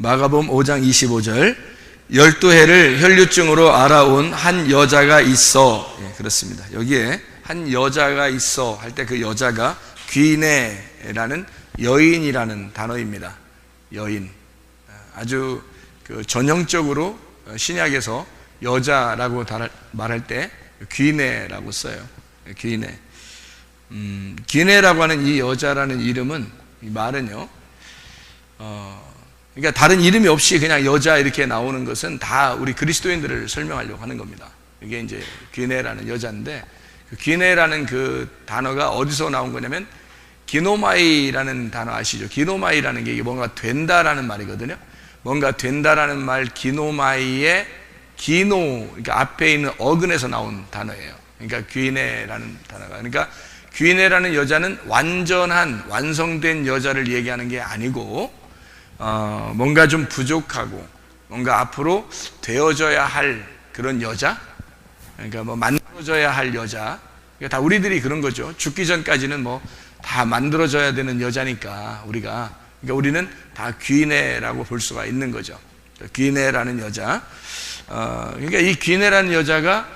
마가복음 5장 25절, 12해를 혈류증으로 알아온 한 여자가 있어. 예, 그렇습니다. 여기에 한 여자가 있어 할 때 그 여자가 귀네라는 여인이라는 단어입니다. 여인. 아주 그 전형적으로 신약에서 여자라고 말할 때 귀네라고 써요. 귀네. 귀네라고 하는 이 여자라는 이름은, 이 말은요, 그러니까 다른 이름이 없이 그냥 여자 이렇게 나오는 것은 다 우리 그리스도인들을 설명하려고 하는 겁니다. 이게 이제 귀네라는 여자인데, 그 귀네라는 그 단어가 어디서 나온 거냐면, 기노마이라는 단어 아시죠? 기노마이라는 게 이게 뭔가 된다라는 말이거든요. 뭔가 된다라는 말, 기노마이의 기노, 그러니까 앞에 있는 어근에서 나온 단어예요. 그러니까 귀네라는 단어가. 그러니까 귀네라는 여자는 완전한, 완성된 여자를 얘기하는 게 아니고, 뭔가 좀 부족하고, 뭔가 앞으로 되어져야 할 그런 여자? 그러니까 뭐 만들어져야 할 여자. 그러니까 다 우리들이 그런 거죠. 죽기 전까지는 뭐 다 만들어져야 되는 여자니까 우리가. 그러니까 우리는 다 귀네라고 볼 수가 있는 거죠. 귀네라는 여자. 그러니까 이 귀네라는 여자가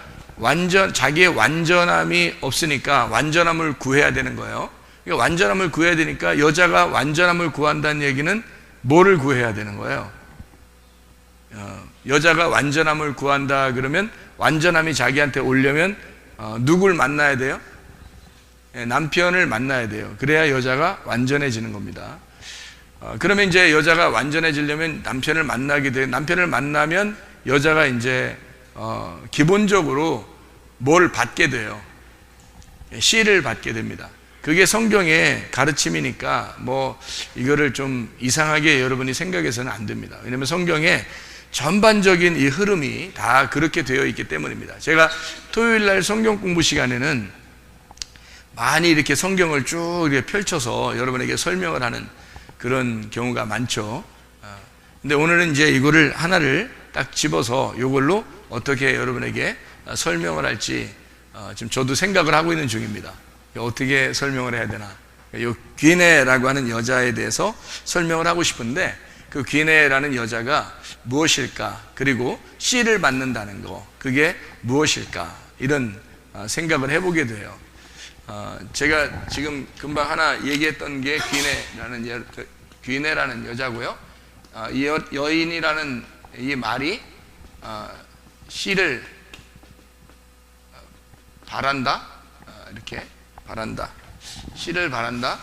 자기의 완전함이 없으니까 완전함을 구해야 되는 거예요. 그러니까 완전함을 구해야 되니까 여자가 완전함을 구한다는 얘기는 뭐를 구해야 되는 거예요? 여자가 완전함을 구한다 그러면 완전함이 자기한테 오려면 누굴 만나야 돼요? 남편을 만나야 돼요. 그래야 여자가 완전해지는 겁니다. 그러면 이제 여자가 완전해지려면 남편을 만나게 돼요. 남편을 만나면 여자가 이제 기본적으로 뭘 받게 돼요? 씨를 받게 됩니다. 그게 성경의 가르침이니까 뭐 이거를 좀 이상하게 여러분이 생각해서는 안 됩니다. 왜냐하면 성경에 전반적인 이 흐름이 다 그렇게 되어 있기 때문입니다. 제가 토요일 날 성경 공부 시간에는 많이 이렇게 성경을 쭉 이렇게 펼쳐서 여러분에게 설명을 하는 그런 경우가 많죠. 근데 오늘은 이제 이거를 하나를 딱 집어서 이걸로 어떻게 여러분에게 설명을 할지 지금 저도 생각을 하고 있는 중입니다. 어떻게 설명을 해야 되나. 이 귀네라고 하는 여자에 대해서 설명을 하고 싶은데, 그 귀네라는 여자가 무엇일까, 그리고 씨를 받는다는 거, 그게 무엇일까, 이런 생각을 해보게 돼요. 제가 지금 금방 하나 얘기했던 게 귀네라는 여자고요. 이 여인이라는 이 말이 씨를 바란다, 이렇게 바란다, 씨를 바란다,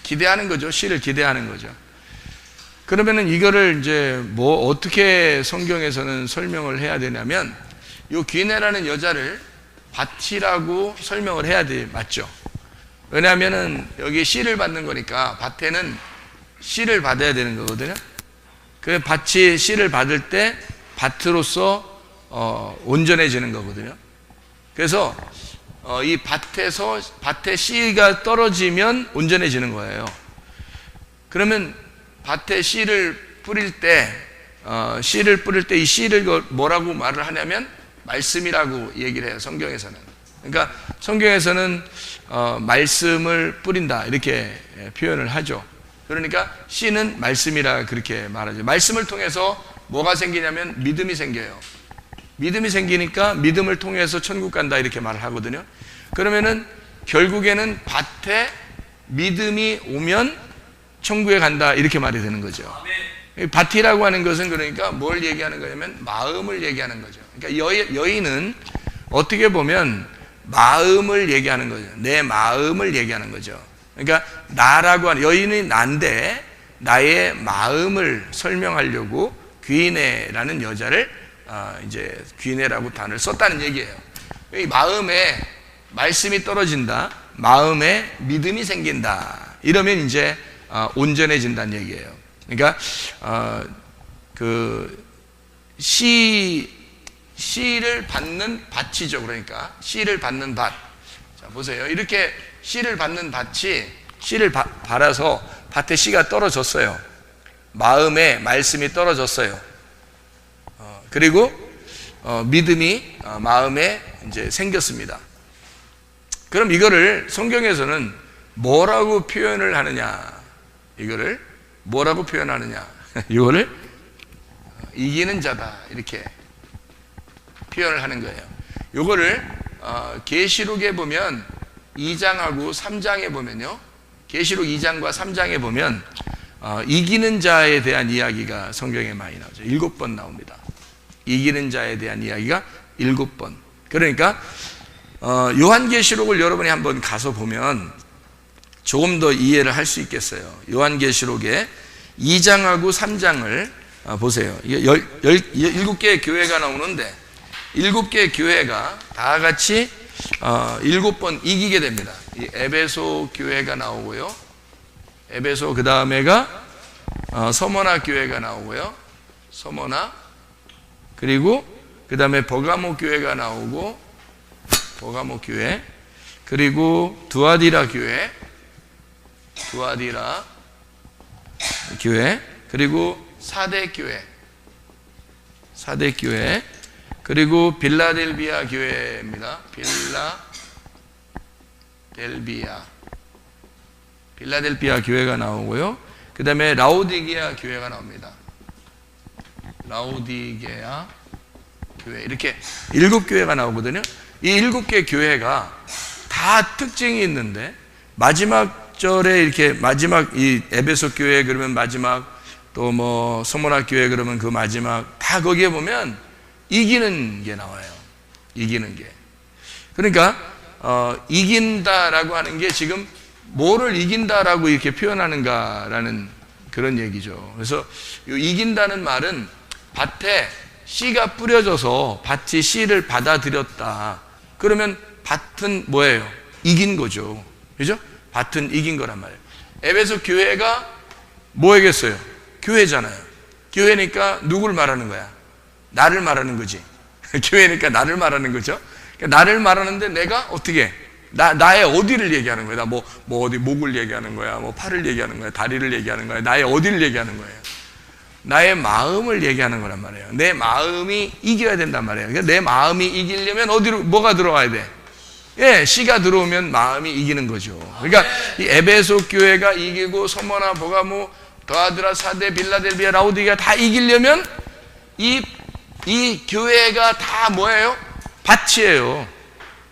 기대하는 거죠. 씨를 기대하는 거죠. 그러면은 이거를 이제 뭐 어떻게 성경에서는 설명을 해야 되냐면, 이 귀네라는 여자를 밭이라고 설명을 해야 돼. 맞죠? 왜냐하면은 여기 씨를 받는 거니까 밭에는 씨를 받아야 되는 거거든요. 그 밭이 씨를 받을 때 밭으로서 온전해지는 거거든요. 그래서 이 밭에 씨가 떨어지면 온전해지는 거예요. 그러면 밭에 씨를 뿌릴 때 이 씨를 뭐라고 말을 하냐면 말씀이라고 얘기를 해요. 성경에서는. 그러니까 성경에서는 말씀을 뿌린다 이렇게 표현을 하죠. 그러니까 씨는 말씀이라 그렇게 말하죠. 말씀을 통해서 뭐가 생기냐면 믿음이 생겨요. 믿음이 생기니까 믿음을 통해서 천국 간다 이렇게 말을 하거든요. 그러면은 결국에는 밭에 믿음이 오면 천국에 간다 이렇게 말이 되는 거죠. 밭이라고 하는 것은 그러니까 뭘 얘기하는 거냐면 마음을 얘기하는 거죠. 그러니까 여인은 어떻게 보면 마음을 얘기하는 거죠. 내 마음을 얘기하는 거죠. 그러니까 나라고 하는, 여인이 난데 나의 마음을 설명하려고 귀네라는 여자를 이제 귀네라고 단어를 썼다는 얘기예요. 이 마음에 말씀이 떨어진다, 마음에 믿음이 생긴다, 이러면 이제 온전해진다는 얘기예요. 그러니까 그 씨를 받는 밭이죠. 그러니까 씨를 받는 밭. 자, 보세요. 이렇게 씨를 받는 밭이 씨를 받아서 밭에 씨가 떨어졌어요. 마음에 말씀이 떨어졌어요. 그리고 믿음이 마음에 이제 생겼습니다. 그럼 이거를 성경에서는 뭐라고 표현을 하느냐? 이거를 뭐라고 표현하느냐? 이거를 이기는 자다 이렇게 표현을 하는 거예요. 이거를 계시록에 보면 2장하고 3장에 보면요, 계시록 2장과 3장에 보면 이기는 자에 대한 이야기가 성경에 많이 나오죠. 7번 나옵니다. 이기는 자에 대한 이야기가 7번. 그러니까 요한계시록을 여러분이 한번 가서 보면 조금 더 이해를 할 수 있겠어요. 요한계시록에 2장하고 3장을 보세요. 7개의 교회가 나오는데 7개의 교회가 다 같이 7번 이기게 됩니다. 이 에베소 교회가 나오고요, 에베소 그 다음에가 서머나 교회가 나오고요, 서머나, 그리고 그 다음에 버가모 교회가 나오고, 버가모 교회, 그리고 두아디라 교회, 두아디라 교회, 그리고 사대 교회, 사대 교회, 그리고 빌라델비아 교회입니다. 빌라델비아 교회가 나오고요, 그 다음에 라오디게아 교회가 나옵니다. 라오디게아 교회, 이렇게 7교회가 나오거든요. 이 7개 교회가 다 특징이 있는데 마지막 절에 이렇게 마지막 이 에베소 교회 그러면 마지막, 또 뭐 서머나 교회 그러면 그 마지막, 다 거기에 보면 이기는 게 나와요. 이기는 게. 그러니까 이긴다라고 하는 게 지금 뭐를 이긴다라고 이렇게 표현하는가라는 그런 얘기죠. 그래서 이긴다는 말은 밭에 씨가 뿌려져서 밭이 씨를 받아들였다. 그러면 밭은 뭐예요? 이긴 거죠. 그죠? 밭은 이긴 거란 말이에요. 에베소 교회가 뭐겠어요? 교회잖아요. 교회니까 누굴 말하는 거야? 나를 말하는 거지. 교회니까 나를 말하는 거죠. 그러니까 나를 말하는데 내가 어떻게 나의 어디를 얘기하는 거야? 나 뭐 어디 목을 얘기하는 거야? 뭐 팔을 얘기하는 거야? 다리를 얘기하는 거야? 나의 어디를 얘기하는 거예요? 나의 마음을 얘기하는 거란 말이에요. 내 마음이 이겨야 된단 말이에요. 그러니까 내 마음이 이기려면 어디로 뭐가 들어와야 돼? 예, 씨가 들어오면 마음이 이기는 거죠. 그러니까 이 에베소 교회가 이기고 서머나 버가모 더아드라 사대 빌라델비아 라오디게아 다 이기려면 이 교회가 다 뭐예요? 밭이에요.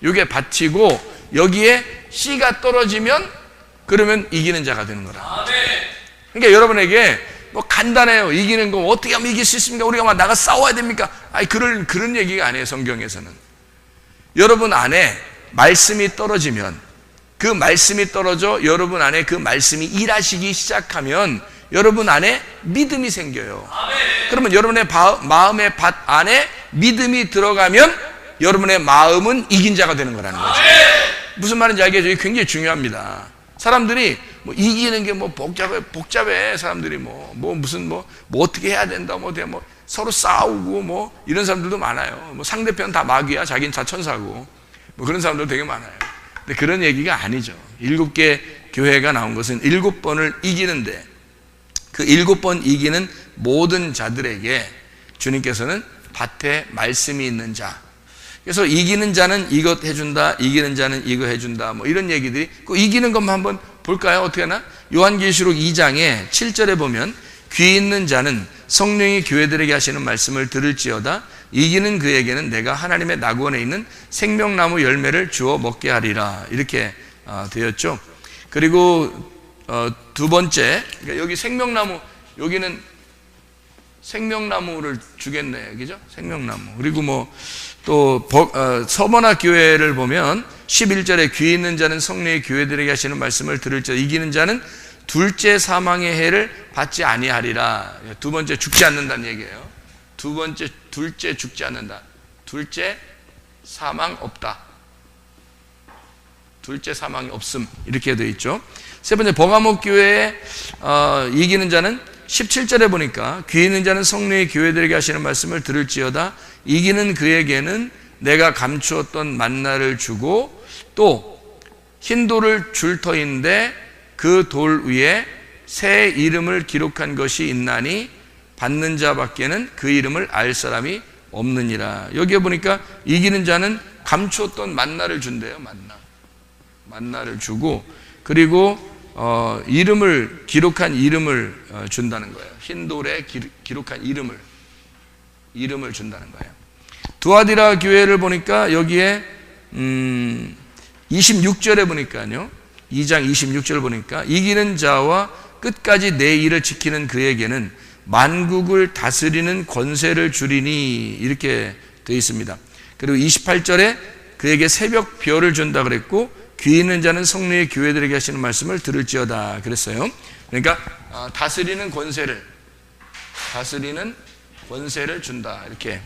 이게 밭이고 여기에 씨가 떨어지면 그러면 이기는 자가 되는 거라. 그러니까 여러분에게 뭐 간단해요. 이기는 거 어떻게 하면 이길 수 있습니까? 우리가 막 나가 싸워야 됩니까? 아니 그런 얘기가 아니에요. 성경에서는. 여러분 안에 말씀이 떨어지면, 그 말씀이 떨어져 여러분 안에 그 말씀이 일하시기 시작하면 여러분 안에 믿음이 생겨요. 그러면 여러분의 마음의 밭 안에 믿음이 들어가면 여러분의 마음은 이긴 자가 되는 거라는 거죠. 무슨 말인지 알겠죠? 이게 굉장히 중요합니다. 사람들이 뭐 이기는 게 뭐 복잡해. 사람들이 뭐 어떻게 해야 된다, 뭐 서로 싸우고 뭐 이런 사람들도 많아요. 뭐 상대편 다 마귀야, 자기는 다 천사고, 뭐 그런 사람들 되게 많아요. 근데 그런 얘기가 아니죠. 7개 교회가 나온 것은 7번을 이기는데, 그 7번 이기는 모든 자들에게 주님께서는 밭에 말씀이 있는 자, 그래서 이기는 자는 이것 해준다, 이기는 자는 이거 해준다, 뭐 이런 얘기들이, 그 이기는 것만 한번 볼까요? 어떻게 하나? 요한계시록 2장에 7절에 보면 귀 있는 자는 성령이 교회들에게 하시는 말씀을 들을지어다. 이기는 그에게는 내가 하나님의 낙원에 있는 생명나무 열매를 주어 먹게 하리라. 이렇게 되었죠. 그리고 두 번째, 그러니까 여기 생명나무, 여기는 생명나무를 주겠네, 그죠? 생명나무. 그리고 뭐 또 서머나 교회를 보면 11절에 귀 있는 자는 성령이 교회들에게 하시는 말씀을 들을지어다. 이기는 자는 둘째 사망의 해를 받지 아니하리라. 두 번째 죽지 않는다는 얘기예요. 둘째 죽지 않는다. 둘째 사망 없다. 둘째 사망이 없음. 이렇게 되어 있죠. 세 번째, 버가모 교회에 이기는 자는 17절에 보니까 귀 있는 자는 성령이 교회들에게 하시는 말씀을 들을지어다. 이기는 그에게는 내가 감추었던 만나를 주고 또 흰 돌을 줄 터인데 그 돌 위에 새 이름을 기록한 것이 있나니 받는 자밖에는 그 이름을 알 사람이 없느니라. 여기에 보니까 이기는 자는 감추었던 만나를 준대요. 만나를 주고, 그리고 이름을 기록한 이름을 준다는 거예요. 흰 돌에 기록한 이름을 준다는 거예요. 두아디라 교회를 보니까 여기에 26절에 보니까요. 2장 26절 보니까 이기는 자와 끝까지 내 일을 지키는 그에게는 만국을 다스리는 권세를 주리니 이렇게 되어 있습니다. 그리고 28절에 그에게 새벽 별을 준다 그랬고 귀 있는 자는 성령의 교회들에게 하시는 말씀을 들을지어다 그랬어요. 그러니까 다스리는 권세를 준다 이렇게.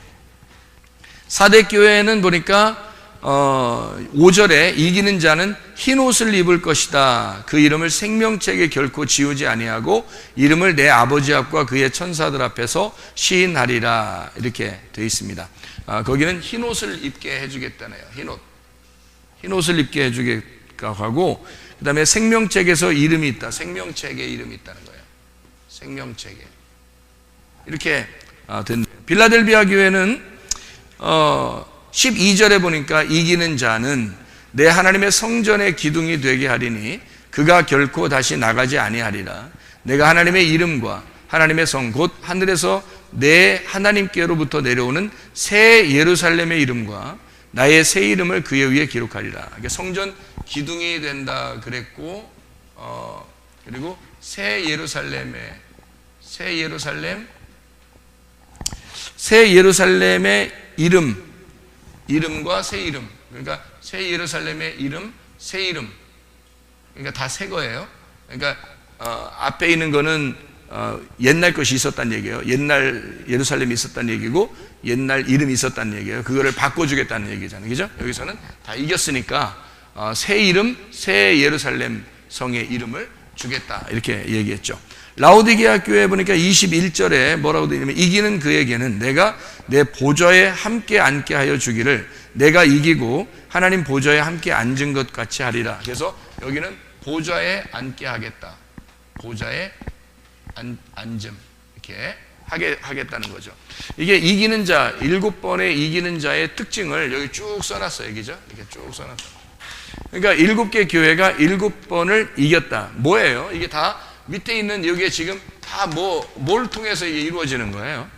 사대교회는 보니까 5절에 이기는 자는 흰 옷을 입을 것이다. 그 이름을 생명책에 결코 지우지 아니하고 이름을 내 아버지 앞과 그의 천사들 앞에서 시인하리라 이렇게 되어 있습니다. 거기는 흰 옷을 입게 해주겠다네요. 흰 옷을 입게 해주겠다고 하고, 그 다음에 생명책에서 이름이 있다. 생명책에 이름이 있다는 거예요. 생명책에 이렇게 된. 빌라델비아 교회는 12절에 보니까 이기는 자는 내 하나님의 성전의 기둥이 되게 하리니 그가 결코 다시 나가지 아니하리라. 내가 하나님의 이름과 하나님의 성 곧 하늘에서 내 하나님께로부터 내려오는 새 예루살렘의 이름과 나의 새 이름을 그의 위에 기록하리라. 성전 기둥이 된다 그랬고, 그리고 새 예루살렘의 이름과 새 이름. 그러니까 새 예루살렘의 이름, 새 이름. 그러니까 다 새 거예요. 그러니까 앞에 있는 거는 옛날 것이 있었다는 얘기예요. 옛날 예루살렘이 있었다는 얘기고 옛날 이름이 있었다는 얘기예요. 그거를 바꿔주겠다는 얘기잖아요. 그죠? 여기서는 다 이겼으니까 새 이름, 새 예루살렘 성의 이름을 주겠다 이렇게 얘기했죠. 라오디게아 교회 보니까 21절에 뭐라고 되어 있냐면 이기는 그에게는 내가 내 보좌에 함께 앉게 하여 주기를 내가 이기고 하나님 보좌에 함께 앉은 것 같이 하리라. 그래서 여기는 보좌에 앉게 하겠다. 보좌에 앉음 이렇게 하겠다는 거죠. 이게 이기는 자, 7번의 이기는 자의 특징을 여기 쭉 써놨어요. 그죠? 이렇게 쭉 써놨어요. 그러니까 7개 교회가 7번을 이겼다. 뭐예요? 이게 다 밑에 있는 여기에 지금 다 뭘 통해서 이게 이루어지는 거예요?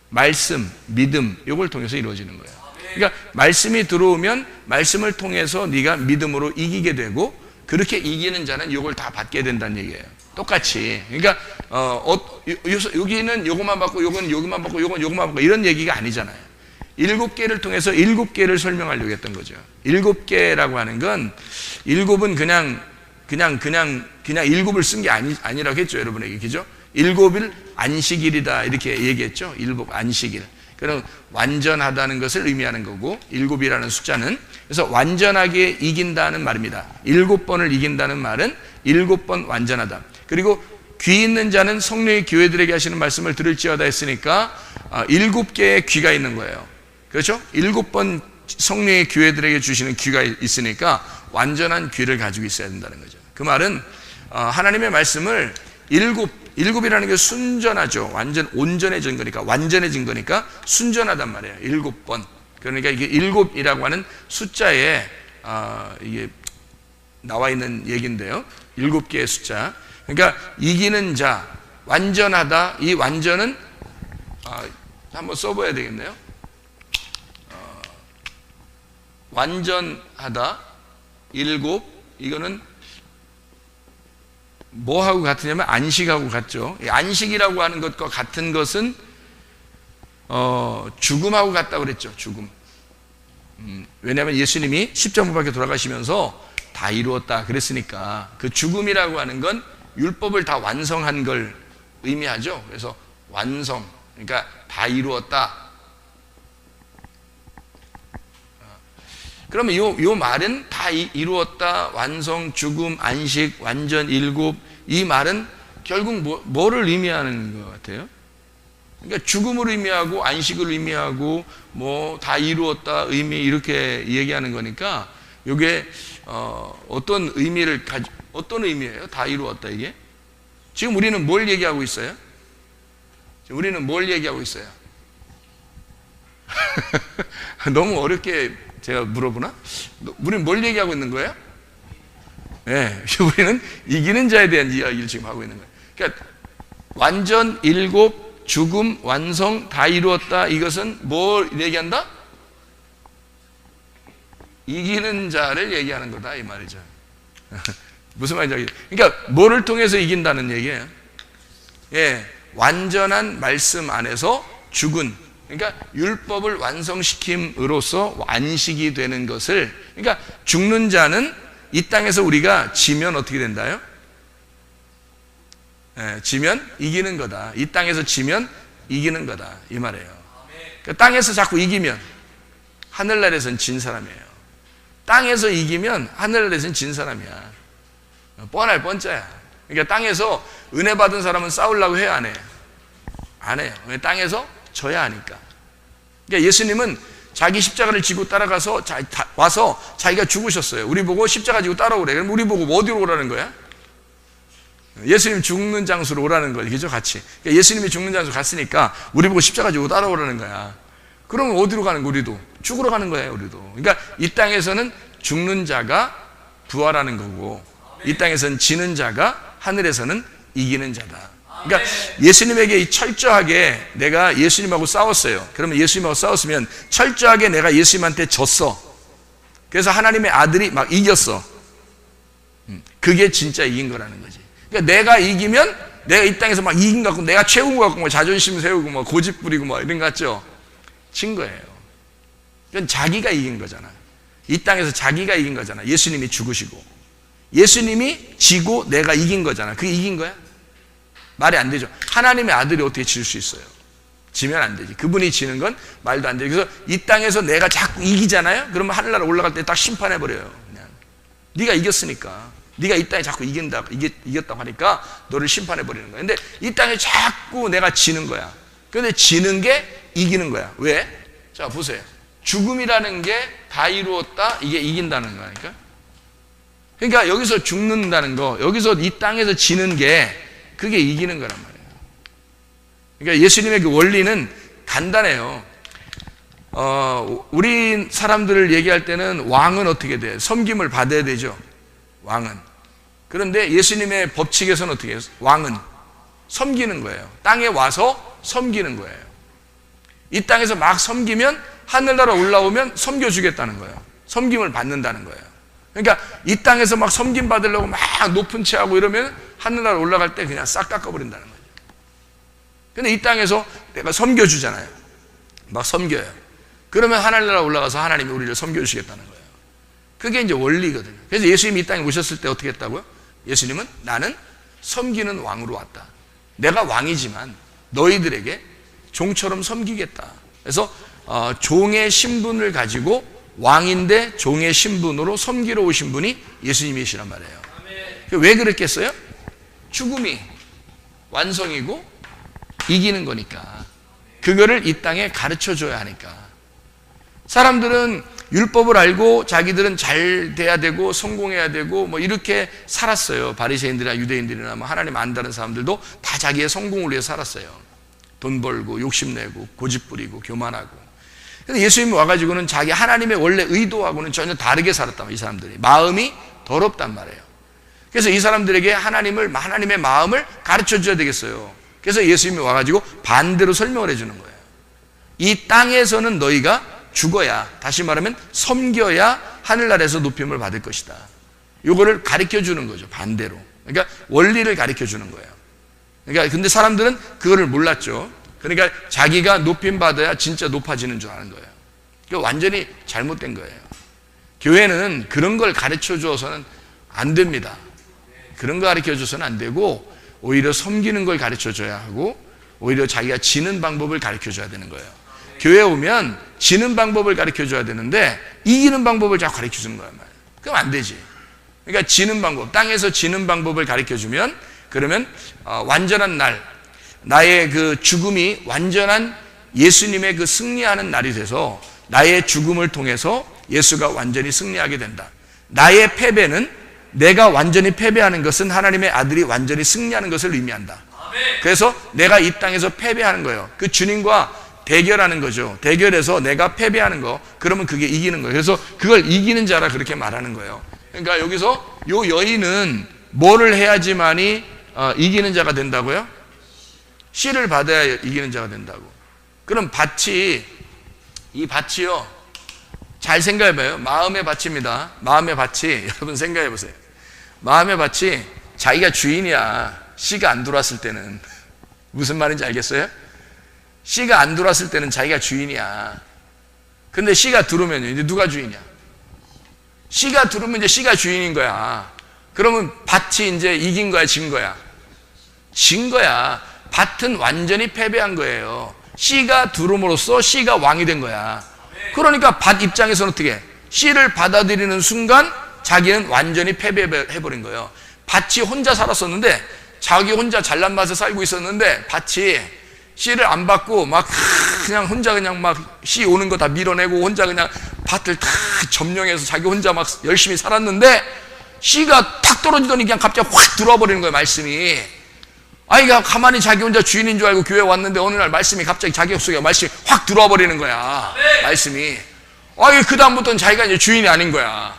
말씀, 믿음, 이걸 통해서 이루어지는 거예요. 그러니까 말씀이 들어오면 말씀을 통해서 네가 믿음으로 이기게 되고 그렇게 이기는 자는 이걸 다 받게 된다는 얘기예요. 똑같이. 그러니까 여기는 요것만 받고 요건 요것만 받고 요건 요것만 받고 이런 얘기가 아니잖아요. 7개를 통해서 7개를 설명하려고 했던 거죠. 7개라고 하는 건 7은 그냥 7을 쓴 게 아니라고 했죠. 여러분에게. 그죠? 7일 안식일이다 이렇게 얘기했죠. 7 안식일. 그럼 완전하다는 것을 의미하는 거고 7이라는 숫자는 그래서 완전하게 이긴다는 말입니다. 7번을 이긴다는 말은 7번 완전하다. 그리고 귀 있는 자는 성령의 교회들에게 하시는 말씀을 들을지어다 했으니까 7개의 귀가 있는 거예요. 그렇죠? 7번 성령의 교회들에게 주시는 귀가 있으니까 완전한 귀를 가지고 있어야 된다는 거죠. 그 말은 하나님의 말씀을 7이라는 게 순전하죠. 완전 온전해진 거니까 완전해진 거니까 순전하단 말이에요. 7번. 그러니까 이게 7이라고 하는 숫자에 이게 나와 있는 얘기인데요. 7개의 숫자. 그러니까 이기는 자, 완전하다. 이 완전은 한번 써봐야 되겠네요. 완전하다. 7. 이거는 뭐하고 같으냐면 안식하고 같죠. 안식이라고 하는 것과 같은 것은 죽음하고 같다고 그랬죠. 죽음. 왜냐하면 예수님이 십자가 밖에 돌아가시면서 다 이루었다 그랬으니까 그 죽음이라고 하는 건 율법을 다 완성한 걸 의미하죠. 그래서 완성, 그러니까 다 이루었다. 그러면 요 말은 다 이루었다, 완성, 죽음, 안식, 완전, 7, 이 말은 결국 뭐를 의미하는 것 같아요? 그러니까 죽음을 의미하고 안식을 의미하고 뭐 다 이루었다 의미 이렇게 얘기하는 거니까 이게 어떤 의미를 어떤 의미예요? 다 이루었다 이게? 지금 우리는 뭘 얘기하고 있어요? 우리는 뭘 얘기하고 있어요? 너무 어렵게 제가 물어보나? 우리는 뭘 얘기하고 있는 거예요? 예, 우리는 이기는 자에 대한 이야기를 지금 하고 있는 거예요. 그러니까 완전, 일곱, 죽음, 완성 다 이루었다. 이것은 뭘 얘기한다? 이기는 자를 얘기하는 거다 이 말이죠. 무슨 말인지 그러니까 뭐를 통해서 이긴다는 얘기예요? 예, 완전한 말씀 안에서 죽은, 그러니까 율법을 완성시킴으로써 완식이 되는 것을, 그러니까 죽는 자는 이 땅에서 우리가 지면 어떻게 된다요? 예, 지면 이기는 거다. 이 땅에서 지면 이기는 거다 이 말이에요. 그러니까 땅에서 자꾸 이기면 하늘나라에서는 진 사람이에요. 땅에서 이기면 하늘나라에서는 진 사람이야. 뻔할 뻔짜야. 그러니까 땅에서 은혜 받은 사람은 싸우려고 해야 안 해? 안 해요. 왜? 땅에서 져야 하니까. 그러니까 예수님은 자기 십자가를 지고 따라가서 와서 자기가 죽으셨어요. 우리 보고 십자가 지고 따라오래. 그럼 우리 보고 어디로 오라는 거야? 예수님 죽는 장소로 오라는 거죠. 그죠? 같이. 그러니까 예수님이 죽는 장소 갔으니까 우리 보고 십자가 지고 따라오라는 거야. 그러면 어디로 가는 거야? 우리도 죽으러 가는 거예요. 우리도. 그러니까 이 땅에서는 죽는 자가 부활하는 거고, 이 땅에서는 지는 자가 하늘에서는 이기는 자다. 그러니까 예수님에게 철저하게 내가 예수님하고 싸웠어요. 그러면 예수님하고 싸웠으면 철저하게 내가 예수님한테 졌어. 그래서 하나님의 아들이 막 이겼어. 그게 진짜 이긴 거라는 거지. 그러니까 내가 이기면 내가 이 땅에서 막 이긴 것 같고, 내가 최고인 것 같고, 자존심 세우고 막 고집 부리고 막 이런 거 같죠? 진 거예요. 그건 자기가 이긴 거잖아. 이 땅에서 자기가 이긴 거잖아. 예수님이 죽으시고 예수님이 지고 내가 이긴 거잖아. 그게 이긴 거야? 말이 안 되죠. 하나님의 아들이 어떻게 질 수 있어요? 지면 안 되지. 그분이 지는 건 말도 안 되죠. 그래서 이 땅에서 내가 자꾸 이기잖아요. 그러면 하늘나라 올라갈 때 딱 심판해 버려요. 그냥 네가 이겼으니까, 네가 이 땅에 자꾸 이겼다고 하니까 너를 심판해 버리는 거야. 근데 이 땅에 자꾸 내가 지는 거야. 그런데 지는 게 이기는 거야. 왜? 자, 보세요. 죽음이라는 게 다 이루었다. 이게 이긴다는 거니까. 그러니까 여기서 죽는다는 거, 여기서 이 땅에서 지는 게 그게 이기는 거란 말이에요. 그러니까 예수님의 그 원리는 간단해요. 우리 사람들을 얘기할 때는 왕은 어떻게 돼요? 섬김을 받아야 되죠. 왕은. 그런데 예수님의 법칙에서는 어떻게 해요? 왕은 섬기는 거예요. 땅에 와서 섬기는 거예요. 이 땅에서 막 섬기면 하늘나라 올라오면 섬겨주겠다는 거예요. 섬김을 받는다는 거예요. 그러니까 이 땅에서 막 섬김 받으려고 막 높은 채 하고 이러면 하늘나라 올라갈 때 그냥 싹 깎아버린다는 거죠. 근데 이 땅에서 내가 섬겨주잖아요. 막 섬겨요. 그러면 하늘나라 올라가서 하나님이 우리를 섬겨주시겠다는 거예요. 그게 이제 원리거든요. 그래서 예수님이 이 땅에 오셨을 때 어떻게 했다고요? 예수님은 나는 섬기는 왕으로 왔다. 내가 왕이지만 너희들에게 종처럼 섬기겠다. 그래서 종의 신분을 가지고 왕인데 종의 신분으로 섬기러 오신 분이 예수님이시란 말이에요. 왜 그랬겠어요? 죽음이 완성이고 이기는 거니까. 그거를 이 땅에 가르쳐 줘야 하니까. 사람들은 율법을 알고 자기들은 잘 돼야 되고 성공해야 되고 뭐 이렇게 살았어요. 바리새인들이나 유대인들이나 뭐 하나님 안다는 사람들도 다 자기의 성공을 위해 살았어요. 돈 벌고 욕심내고 고집 부리고 교만하고. 근데 예수님이 와가지고는 자기 하나님의 원래 의도하고는 전혀 다르게 살았단 말이에요. 이 사람들이 마음이 더럽단 말이에요. 그래서 이 사람들에게 하나님의 마음을 가르쳐 줘야 되겠어요. 그래서 예수님이 와가지고 반대로 설명을 해주는 거예요. 이 땅에서는 너희가 죽어야, 다시 말하면 섬겨야 하늘나라에서 높임을 받을 것이다. 요거를 가르쳐 주는 거죠. 반대로. 그러니까 원리를 가르쳐 주는 거예요. 그러니까 근데 사람들은 그거를 몰랐죠. 그러니까 자기가 높임 받아야 진짜 높아지는 줄 아는 거예요. 그러니까 완전히 잘못된 거예요. 교회는 그런 걸 가르쳐 줘서는 안 됩니다. 그런 거 가르쳐 줘서는 안 되고 오히려 섬기는 걸 가르쳐 줘야 하고 오히려 자기가 지는 방법을 가르쳐 줘야 되는 거예요. 교회에 오면 지는 방법을 가르쳐 줘야 되는데 이기는 방법을 자꾸 가르쳐 주는 거란 말이에요. 그럼 안 되지. 그러니까 지는 방법, 땅에서 지는 방법을 가르쳐 주면 그러면 완전한 날, 나의 그 죽음이 완전한 예수님의 그 승리하는 날이 돼서 나의 죽음을 통해서 예수가 완전히 승리하게 된다. 나의 패배는 내가 완전히 패배하는 것은 하나님의 아들이 완전히 승리하는 것을 의미한다. 그래서 내가 이 땅에서 패배하는 거예요. 그 주님과 대결하는 거죠. 대결해서 내가 패배하는 거, 그러면 그게 이기는 거예요. 그래서 그걸 이기는 자라 그렇게 말하는 거예요. 그러니까 여기서 요 여인은 뭐를 해야지만이 이기는 자가 된다고요? 씨를 받아야 이기는 자가 된다고. 그럼 이 밭이요, 잘 생각해봐요. 마음의 밭입니다. 마음의 밭이 여러분 생각해보세요. 마음의 밭이 자기가 주인이야. 씨가 안 들어왔을 때는. 무슨 말인지 알겠어요? 씨가 안 들어왔을 때는 자기가 주인이야. 근데 씨가 들어오면 이제 누가 주인이야? 씨가 들어오면 이제 씨가 주인인 거야. 그러면 밭이 이제 이긴 거야, 진 거야? 진 거야. 밭은 완전히 패배한 거예요. 씨가 들어옴으로써 씨가 왕이 된 거야. 그러니까 밭 입장에서는 어떻게 해? 씨를 받아들이는 순간 자기는 완전히 패배해버린 거예요. 밭이 혼자 살았었는데, 자기 혼자 잘난 맛에 살고 있었는데, 밭이 씨를 안 받고 막 그냥 혼자 그냥 막 씨 오는 거 다 밀어내고 혼자 그냥 밭을 다 점령해서 자기 혼자 막 열심히 살았는데, 씨가 탁 떨어지더니 그냥 갑자기 확 들어와 버리는 거예요, 말씀이. 아이가 가만히 자기 혼자 주인인 줄 알고 교회 왔는데 어느 날 말씀이 갑자기 자기 속에 말씀이 확 들어와 버리는 거야. 말씀이. 그 다음부터는 자기가 이제 주인이 아닌 거야.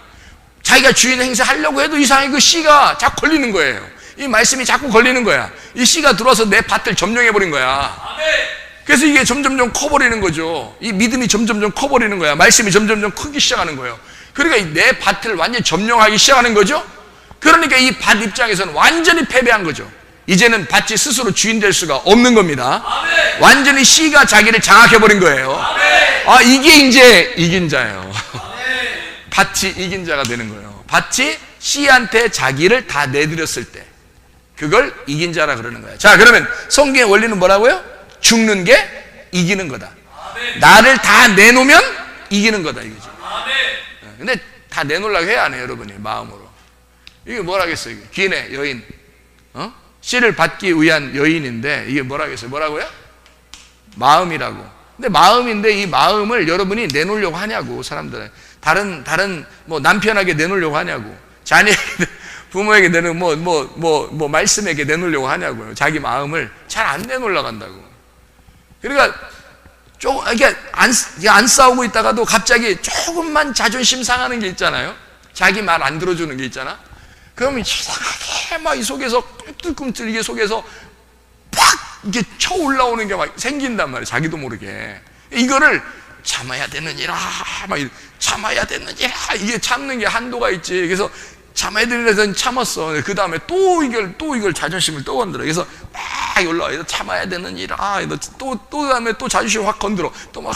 자기가 주인 행세하려고 해도 이상하게 그 씨가 자꾸 걸리는 거예요. 이 말씀이 자꾸 걸리는 거야. 이 씨가 들어와서 내 밭을 점령해 버린 거야. 그래서 이게 점점점 커버리는 거죠. 이 믿음이 점점점 커버리는 거야. 말씀이 점점점 크기 시작하는 거예요. 그러니까 내 밭을 완전히 점령하기 시작하는 거죠. 그러니까 이 밭 입장에서는 완전히 패배한 거죠. 이제는 밭이 스스로 주인 될 수가 없는 겁니다. 아멘. 완전히 씨가 자기를 장악해버린 거예요. 아멘. 이게 이제 이긴 자예요. 밭이 이긴 자가 되는 거예요. 밭이 씨한테 자기를 다 내드렸을 때 그걸 이긴 자라 그러는 거예요. 자, 그러면 성경의 원리는 뭐라고요? 죽는 게 이기는 거다. 아멘. 나를 다 내놓으면 이기는 거다 이거죠. 근데 다 내놓으려고 해야 안 해요, 여러분이 마음으로. 이게 뭐라겠어요? 귀인의 여인, 씨를 받기 위한 여인인데 이게 뭐라겠어요? 뭐라고요? 마음이라고. 근데 마음인데 이 마음을 여러분이 내놓으려고 하냐고. 사람들은 다른 뭐 남편에게 내놓으려고 하냐고, 자녀에게 부모에게 내놓으려고 말씀에게 내놓으려고 하냐고요. 자기 마음을 잘 안 내놓으려고 한다고. 그러니까 이게 안 싸우고 있다가도 갑자기 조금만 자존심 상하는 게 있잖아요. 자기 말 안 들어주는 게 있잖아. 그러면 이상하게 막 이 속에서 꿈틀꿈틀 이게 속에서 팍 이게 쳐 올라오는 게 막 생긴단 말이에요. 자기도 모르게. 이거를 참아야 되느니라, 막 참아야 되느니라. 이게 참는 게 한도가 있지. 그래서 참아야 되느니라 참았어. 그 다음에 또 이걸 자존심을 또 건드려. 그래서 막 올라와. 참아야 되느니라. 또 다음에 또 자존심 확 건드려. 또 막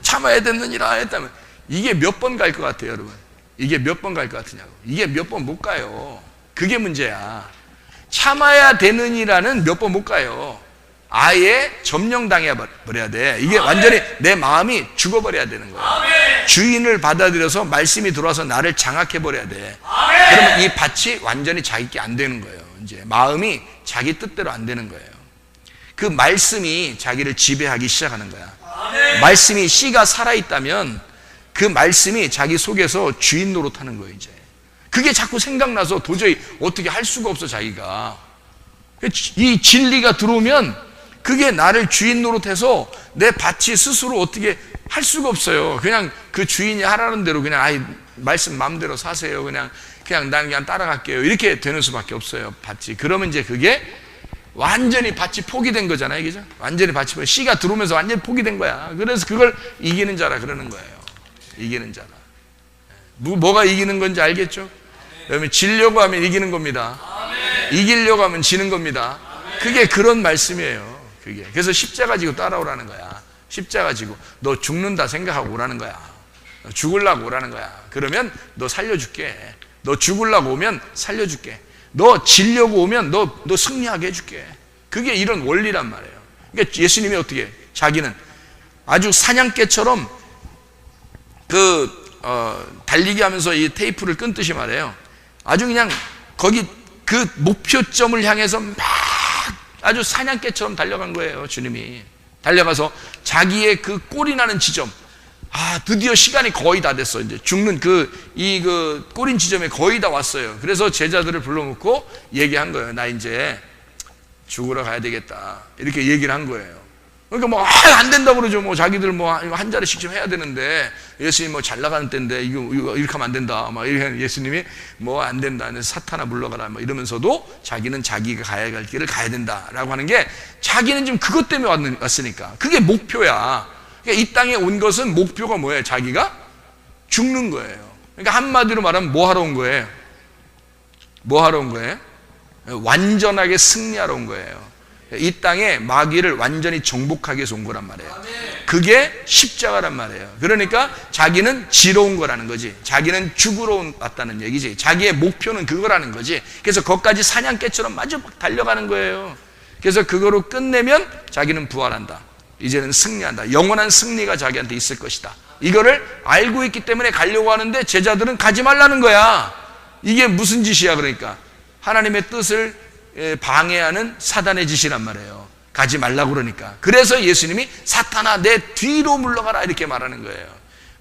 참아야 되느니라 했다면 이게 몇 번 갈 것 같아요, 여러분? 이게 몇 번 갈 것 같으냐고. 이게 몇 번 못 가요. 그게 문제야. 참아야 되느니라는 몇 번 못 가요. 아예 점령당해 버려야 돼. 이게 완전히 내 마음이 죽어버려야 되는 거야. 주인을 받아들여서 말씀이 들어와서 나를 장악해 버려야 돼. 그러면 이 밭이 완전히 자기께 안 되는 거예요. 이제 마음이 자기 뜻대로 안 되는 거예요. 그 말씀이 자기를 지배하기 시작하는 거야. 말씀이 씨가 살아있다면 그 말씀이 자기 속에서 주인 노릇하는 거예요. 이제 그게 자꾸 생각나서 도저히 어떻게 할 수가 없어. 자기가 이 진리가 들어오면 그게 나를 주인 노릇해서 내 밭이 스스로 어떻게 할 수가 없어요. 그냥 그 주인이 하라는 대로 그냥 말씀 마음대로 사세요. 그냥 난 그냥 따라갈게요. 이렇게 되는 수밖에 없어요. 밭이. 그러면 이제 그게 완전히 밭이 포기된 거잖아요. 그죠? 완전히 밭이 씨가 들어오면서 완전히 포기된 거야. 그래서 그걸 이기는 자라 그러는 거예요. 이기는 자라. 뭐가 이기는 건지 알겠죠? 여러분, 지려고 하면 이기는 겁니다. 이기려고 하면 지는 겁니다. 그게 그런 말씀이에요. 그게. 그래서 십자가 지고 따라오라는 거야. 십자가 지고 너 죽는다 생각하고 오라는 거야. 너 죽으려고 오라는 거야. 그러면 너 살려줄게. 너 죽으려고 오면 살려줄게. 너 지려고 오면 너 승리하게 해줄게. 그게 이런 원리란 말이에요. 그러니까 예수님이 어떻게 자기는 아주 사냥개처럼 달리기 하면서 이 테이프를 끊듯이 말해요. 아주 그냥 거기 그 목표점을 향해서 막 아주 사냥개처럼 달려간 거예요. 주님이 달려가서 자기의 그 꼴이 나는 지점, 드디어 시간이 거의 다 됐어. 이제 죽는 그 꼴인 지점에 거의 다 왔어요. 그래서 제자들을 불러놓고 얘기한 거예요. 나 이제 죽으러 가야 되겠다. 이렇게 얘기를 한 거예요. 그러니까 뭐 안 된다고 그러죠. 뭐 자기들 뭐 한 자리씩 좀 해야 되는데 예수님 뭐 잘 나가는 때인데 이거 이렇게 하면 안 된다. 막 이렇게 예수님이 뭐 안 된다. 사탄아 물러가라. 뭐 이러면서도 자기는 자기가 가야 할 길을 가야 된다라고 하는 게 자기는 지금 그것 때문에 왔으니까 그게 목표야. 그러니까 이 땅에 온 것은 목표가 뭐예요? 자기가 죽는 거예요. 그러니까 한마디로 말하면 뭐 하러 온 거예요? 뭐 하러 온 거예요? 완전하게 승리하러 온 거예요. 이 땅에 마귀를 완전히 정복하기 위해서 온 거란 말이에요. 그게 십자가란 말이에요. 그러니까 자기는 지러 온 거라는 거지. 자기는 죽으러 왔다는 얘기지. 자기의 목표는 그거라는 거지. 그래서 거기까지 사냥개처럼 마저 달려가는 거예요. 그래서 그거로 끝내면 자기는 부활한다. 이제는 승리한다. 영원한 승리가 자기한테 있을 것이다. 이거를 알고 있기 때문에 가려고 하는데 제자들은 가지 말라는 거야. 이게 무슨 짓이야? 그러니까 하나님의 뜻을 방해하는 사단의 짓이란 말이에요. 가지 말라고 그러니까. 그래서 예수님이 사탄아 내 뒤로 물러가라 이렇게 말하는 거예요.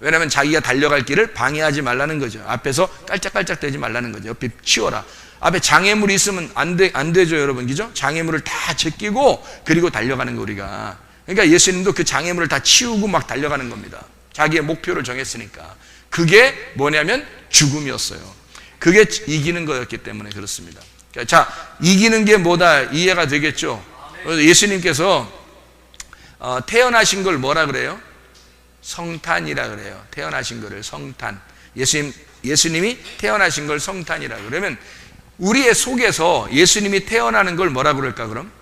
왜냐하면 자기가 달려갈 길을 방해하지 말라는 거죠. 앞에서 깔짝깔짝 대지 말라는 거죠. 옆에 치워라. 앞에 장애물이 있으면 안 되죠 여러분. 그죠? 장애물을 다 제끼고 그리고 달려가는 거 우리가. 그러니까 예수님도 그 장애물을 다 치우고 막 달려가는 겁니다. 자기의 목표를 정했으니까. 그게 뭐냐면 죽음이었어요. 그게 이기는 거였기 때문에 그렇습니다. 자, 이기는 게 뭐다 이해가 되겠죠? 예수님께서 태어나신 걸 뭐라 그래요? 성탄이라 그래요. 태어나신 거를 성탄. 예수님이 태어나신 걸 성탄이라 그러면 우리의 속에서 예수님이 태어나는 걸 뭐라 그럴까 그럼?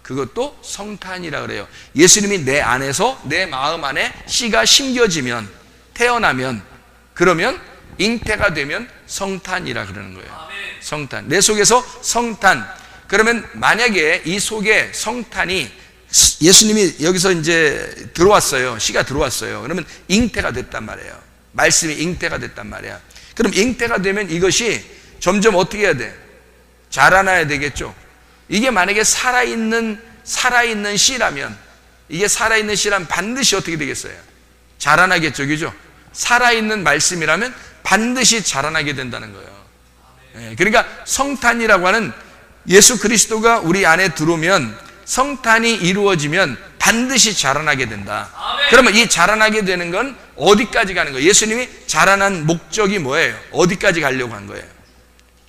그것도 성탄이라 그래요. 예수님이 내 안에서 내 마음 안에 씨가 심겨지면 태어나면 그러면 잉태가 되면 성탄이라 그러는 거예요. 성탄. 내 속에서 성탄. 그러면 만약에 이 속에 성탄이 예수님이 여기서 이제 들어왔어요. 씨가 들어왔어요. 그러면 잉태가 됐단 말이에요. 말씀이 잉태가 됐단 말이야. 그럼 잉태가 되면 이것이 점점 어떻게 해야 돼? 자라나야 되겠죠. 이게 만약에 살아있는 씨라면 이게 살아있는 씨라면 반드시 어떻게 되겠어요? 자라나겠죠. 그죠? 살아있는 말씀이라면 반드시 자라나게 된다는 거예요. 그러니까 성탄이라고 하는 예수 그리스도가 우리 안에 들어오면 성탄이 이루어지면 반드시 자라나게 된다. 그러면 이 자라나게 되는 건 어디까지 가는 거예요? 예수님이 자라난 목적이 뭐예요? 어디까지 가려고 한 거예요?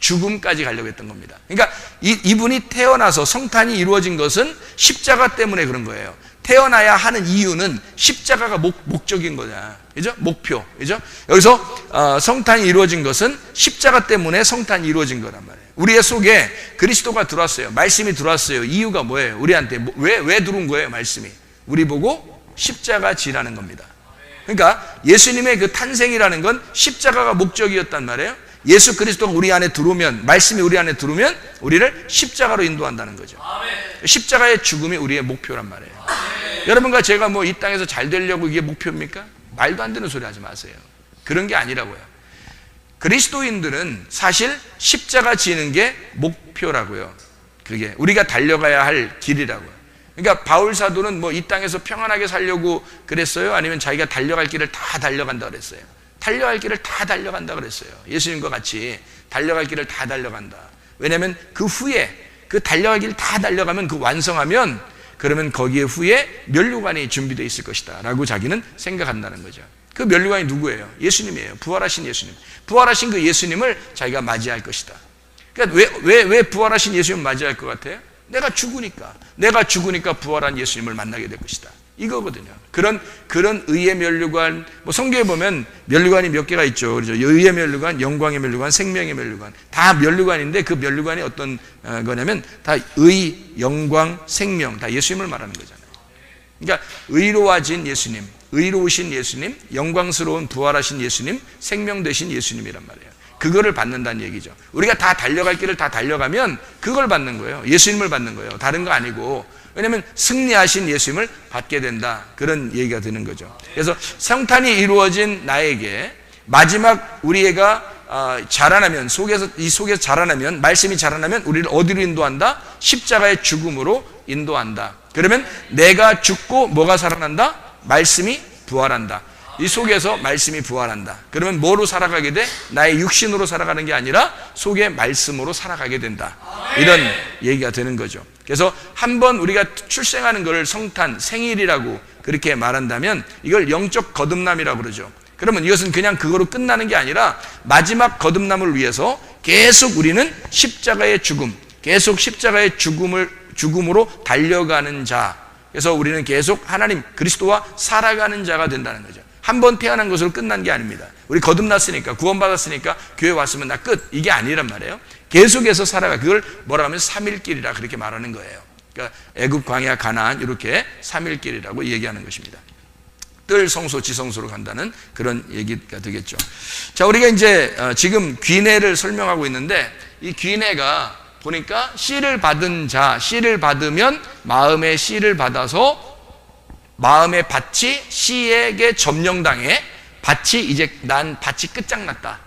죽음까지 가려고 했던 겁니다. 그러니까 이분이 태어나서 성탄이 이루어진 것은 십자가 때문에 그런 거예요. 태어나야 하는 이유는 십자가가 목적인 거냐. 그죠? 목표. 그죠? 여기서 성탄이 이루어진 것은 십자가 때문에 성탄이 이루어진 거란 말이에요. 우리의 속에 그리스도가 들어왔어요. 말씀이 들어왔어요. 이유가 뭐예요? 우리한테 왜 들어온 거예요? 말씀이. 우리 보고 십자가 지라는 겁니다. 그러니까 예수님의 그 탄생이라는 건 십자가가 목적이었단 말이에요. 예수 그리스도가 우리 안에 들어오면, 말씀이 우리 안에 들어오면 우리를 십자가로 인도한다는 거죠. 십자가의 죽음이 우리의 목표란 말이에요. 여러분과 제가 뭐 이 땅에서 잘 되려고 이게 목표입니까? 말도 안 되는 소리 하지 마세요. 그런 게 아니라고요. 그리스도인들은 사실 십자가 지는 게 목표라고요. 그게 우리가 달려가야 할 길이라고요. 그러니까 바울 사도는 뭐 이 땅에서 평안하게 살려고 그랬어요? 아니면 자기가 달려갈 길을 다 달려간다 그랬어요? 달려갈 길을 다 달려간다 그랬어요. 예수님과 같이 달려갈 길을 다 달려간다. 왜냐하면 그 후에 그 달려갈 길을 다 달려가면 그 완성하면 그러면 거기에 후에 면류관이 준비되어 있을 것이다 라고 자기는 생각한다는 거죠. 그 면류관이 누구예요? 예수님이에요. 부활하신 예수님. 부활하신 그 예수님을 자기가 맞이할 것이다. 그러니까 왜 부활하신 예수님을 맞이할 것 같아요? 내가 죽으니까 부활한 예수님을 만나게 될 것이다. 이거거든요. 그런 의의 면류관, 뭐 성경에 보면 면류관이 몇 개가 있죠. 그렇죠? 의의 면류관, 영광의 면류관, 생명의 면류관. 다 면류관인데 그 면류관이 어떤 거냐면 다 의, 영광, 생명, 다 예수님을 말하는 거잖아요. 그러니까 의로워진 예수님, 의로우신 예수님, 영광스러운 부활하신 예수님, 생명 되신 예수님이란 말이에요. 그거를 받는다는 얘기죠. 우리가 다 달려갈 길을 다 달려가면 그걸 받는 거예요. 예수님을 받는 거예요. 다른 거 아니고. 왜냐하면 승리하신 예수님을 받게 된다. 그런 얘기가 되는 거죠. 그래서 성탄이 이루어진 나에게 마지막 우리 애가 자라나면 이 속에서 자라나면 말씀이 자라나면 우리를 어디로 인도한다? 십자가의 죽음으로 인도한다. 그러면 내가 죽고 뭐가 살아난다? 말씀이 부활한다. 이 속에서 말씀이 부활한다. 그러면 뭐로 살아가게 돼? 나의 육신으로 살아가는 게 아니라 속의 말씀으로 살아가게 된다. 이런 얘기가 되는 거죠. 그래서 한번 우리가 출생하는 것을 성탄, 생일이라고 그렇게 말한다면 이걸 영적 거듭남이라고 그러죠. 그러면 이것은 그냥 그거로 끝나는 게 아니라 마지막 거듭남을 위해서 계속 우리는 십자가의 죽음, 계속 십자가의 죽음으로 달려가는 자. 그래서 우리는 계속 하나님 그리스도와 살아가는 자가 된다는 거죠. 한 번 태어난 것으로 끝난 게 아닙니다. 우리 거듭났으니까, 구원받았으니까 교회 왔으면 나 끝, 이게 아니란 말이에요. 계속해서 살아가. 그걸 뭐라 하면 삼일길이라 그렇게 말하는 거예요. 그러니까 애굽, 광야, 가나안 이렇게 삼일길이라고 얘기하는 것입니다. 뜰, 성소, 지성소로 간다는 그런 얘기가 되겠죠. 자, 우리가 이제 지금 귀내를 설명하고 있는데 이 귀내가 보니까 씨를 받은 자, 씨를 받으면 마음의 씨를 받아서 마음의 밭이 씨에게 점령당해. 밭이 이제 난 밭이 끝장났다.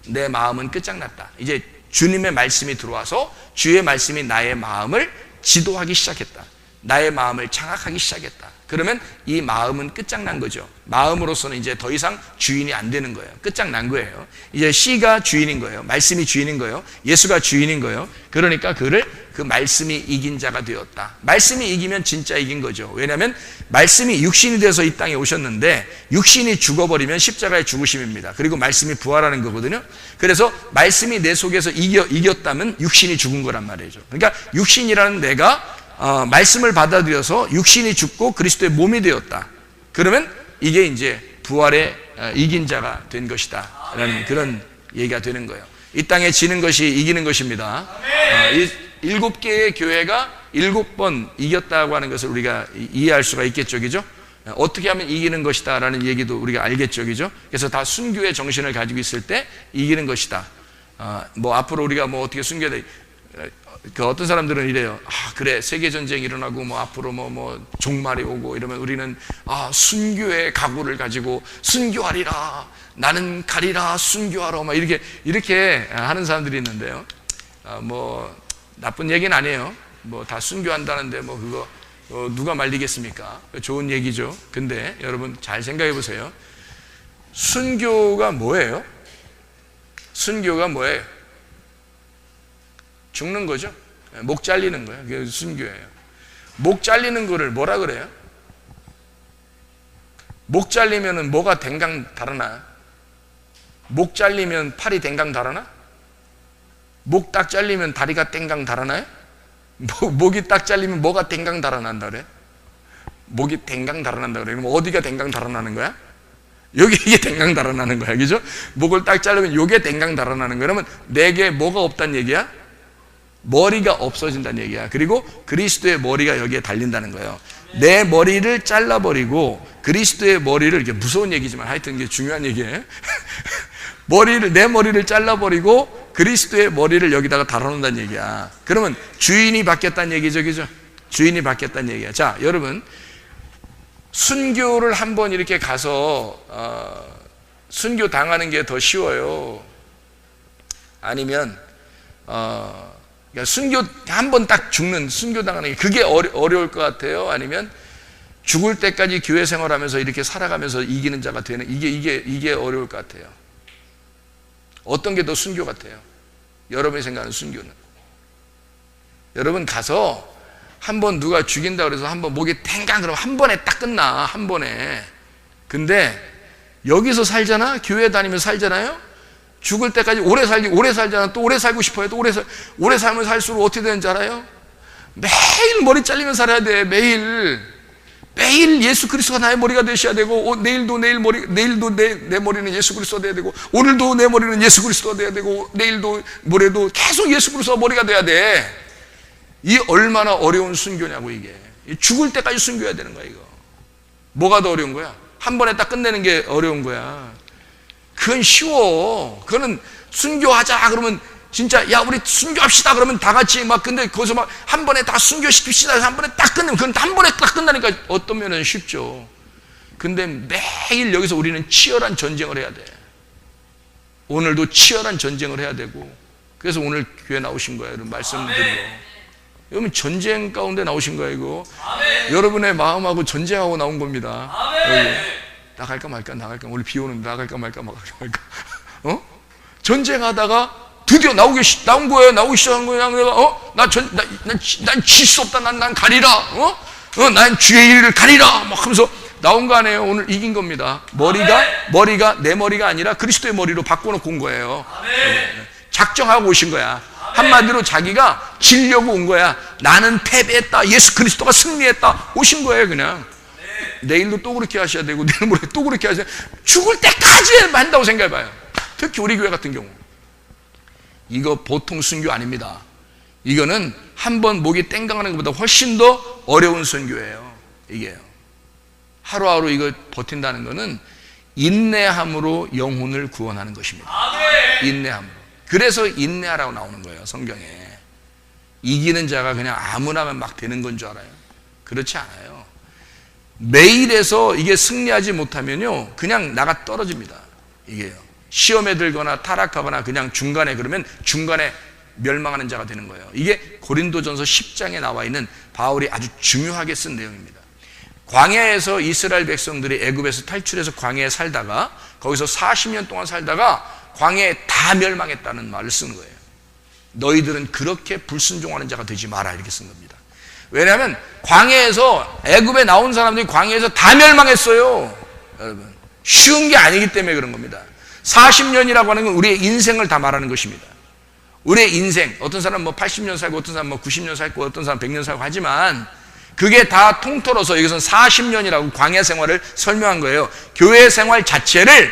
내 마음은 끝장났다. 이제 주님의 말씀이 들어와서 주의 말씀이 나의 마음을 지도하기 시작했다. 나의 마음을 장악하기 시작했다. 그러면 이 마음은 끝장난 거죠. 마음으로서는 이제 더 이상 주인이 안 되는 거예요. 끝장난 거예요. 이제 씨가 주인인 거예요. 말씀이 주인인 거예요. 예수가 주인인 거예요. 그러니까 그 말씀이 이긴 자가 되었다. 말씀이 이기면 진짜 이긴 거죠. 왜냐하면 말씀이 육신이 돼서 이 땅에 오셨는데 육신이 죽어버리면 십자가의 죽으심입니다. 그리고 말씀이 부활하는 거거든요. 그래서 말씀이 내 속에서 이겼다면 육신이 죽은 거란 말이죠. 그러니까 육신이라는 내가 말씀을 받아들여서 육신이 죽고 그리스도의 몸이 되었다. 그러면 이게 이제 부활의 이긴 자가 된 것이다 라는 그런 얘기가 되는 거예요. 이 땅에 지는 것이 이기는 것입니다. 이 7개의 교회가 7번 이겼다고 하는 것을 우리가 이해할 수가 있겠죠, 그죠? 어떻게 하면 이기는 것이다 라는 얘기도 우리가 알겠죠, 그죠? 그래서 다 순교의 정신을 가지고 있을 때 이기는 것이다. 뭐 앞으로 우리가 뭐 어떻게 순교해야 돼? 그 어떤 사람들은 이래요. 그래, 세계전쟁이 일어나고 뭐 앞으로 뭐 종말이 오고 이러면 우리는 순교의 각오를 가지고 순교하리라, 나는 가리라 순교하러, 막 이렇게 하는 사람들이 있는데요. 뭐 나쁜 얘기는 아니에요. 뭐 다 순교한다는데 뭐 그거 누가 말리겠습니까? 좋은 얘기죠. 근데 여러분 잘 생각해 보세요. 순교가 뭐예요? 순교가 뭐예요? 죽는 거죠. 목 잘리는 거예요. 그게 순교예요. 목 잘리는 거를 뭐라 그래요? 목 잘리면은 뭐가 댕강 달아나요? 목 잘리면 팔이 댕강 달아나? 목 딱 잘리면 다리가 댕강 달아나요? 목이 딱 잘리면 뭐가 댕강 달아난다 그래? 목이 댕강 달아난다 그래. 그럼 어디가 댕강 달아나는 거야? 여기 이게 댕강 달아나는 거야. 그죠? 목을 딱 자르면 요게 댕강 달아나는 거야. 그러면 내게 뭐가 없다는 얘기야? 머리가 없어진다는 얘기야. 그리고 그리스도의 머리가 여기에 달린다는 거예요. 내 머리를 잘라버리고 그리스도의 머리를, 이게 무서운 얘기지만 하여튼 이게 중요한 얘기예요. 내 머리를 잘라버리고 그리스도의 머리를 여기다가 달아놓는다는 얘기야. 그러면 주인이 바뀌었다는 얘기죠, 그죠? 주인이 바뀌었다는 얘기야. 자, 여러분, 순교를 한번 이렇게 가서 순교 당하는 게 더 쉬워요? 아니면 그러니까 순교 한번 딱 죽는, 순교 당하는 게 그게 어려울 것 같아요? 아니면 죽을 때까지 교회 생활하면서 이렇게 살아가면서 이기는 자가 되는, 이게 어려울 것 같아요? 어떤 게 더 순교 같아요? 여러분이 생각하는 순교는? 여러분 가서 한번 누가 죽인다 그래서 한번 목이 탱강 그러면 한 번에 딱 끝나, 한 번에. 근데 여기서 살잖아? 교회 다니면서 살잖아요? 죽을 때까지 오래 살잖아. 또 오래 살고 싶어요. 또 오래 살면 살수록 어떻게 되는지 알아요? 매일 머리 잘리면 살아야 돼. 매일 예수 그리스도가 나의 머리가 되셔야 되고, 내일도 내 머리는 예수 그리스도가 돼야 되고, 오늘도 내 머리는 예수 그리스도가 돼야 되고, 내일도 모레도 계속 예수 그리스도가 머리가 돼야 돼. 이 얼마나 어려운 순교냐고. 이게 죽을 때까지 순교해야 되는 거야. 이거 뭐가 더 어려운 거야? 한 번에 딱 끝내는 게 어려운 거야. 그건 쉬워. 그거는 순교하자 그러면 진짜 야 우리 순교합시다 그러면 다 같이 막, 근데 거기서 막 한 번에 다 순교시킵시다 한 번에 딱 끝내면, 그건 한 번에 딱 끝나니까 어떤 면은 쉽죠. 근데 매일 여기서 우리는 치열한 전쟁을 해야 돼. 오늘도 치열한 전쟁을 해야 되고, 그래서 오늘 교회 나오신 거예요. 여러분 말씀드리고, 여러분 전쟁 가운데 나오신 거예요. 이거 여러분의 마음하고 전쟁하고 나온 겁니다. 여기 나갈까 말까, 오늘 비 오는데 나갈까 말까. 전쟁하다가 드디어 나온 거예요. 나오기 시작한 거예요. 난 질 수 없다. 난 가리라. 난 주의 일을 가리라. 막 하면서 나온 거 아니에요. 오늘 이긴 겁니다. 머리가 내 머리가 아니라 그리스도의 머리로 바꿔놓고 온 거예요. 작정하고 오신 거야. 한마디로 자기가 지려고 온 거야. 나는 패배했다. 예수 그리스도가 승리했다. 오신 거예요, 그냥. 내일도 또 그렇게 하셔야 되고, 내일 모레 또 그렇게 하셔야 되고, 죽을 때까지 한다고 생각해봐요. 특히 우리 교회 같은 경우. 이거 보통 순교 아닙니다. 이거는 한번 목이 땡강하는 것보다 훨씬 더 어려운 순교예요. 이게요. 하루하루 이거 버틴다는 것은 인내함으로 영혼을 구원하는 것입니다. 인내함으로. 그래서 인내하라고 나오는 거예요, 성경에. 이기는 자가 그냥 아무나만 막 되는 건 줄 알아요. 그렇지 않아요. 매일에서 이게 승리하지 못하면요, 그냥 나가 떨어집니다. 이게요. 시험에 들거나 타락하거나 그냥 중간에, 그러면 중간에 멸망하는 자가 되는 거예요. 이게 고린도전서 10장에 나와 있는 바울이 아주 중요하게 쓴 내용입니다. 광야에서 이스라엘 백성들이 애굽에서 탈출해서 광야에 살다가 거기서 40년 동안 살다가 광야에 다 멸망했다는 말을 쓴 거예요. 너희들은 그렇게 불순종하는 자가 되지 마라, 이렇게 쓴 겁니다. 왜냐하면 광야에서, 애굽에 나온 사람들이 광야에서 다 멸망했어요. 여러분, 쉬운 게 아니기 때문에 그런 겁니다. 40년이라고 하는 건 우리의 인생을 다 말하는 것입니다. 우리의 인생, 어떤 사람은 뭐 80년 살고, 어떤 사람은 뭐 90년 살고, 어떤 사람은 100년 살고 하지만 그게 다 통틀어서 여기서는 40년이라고 광야 생활을 설명한 거예요. 교회 생활 자체를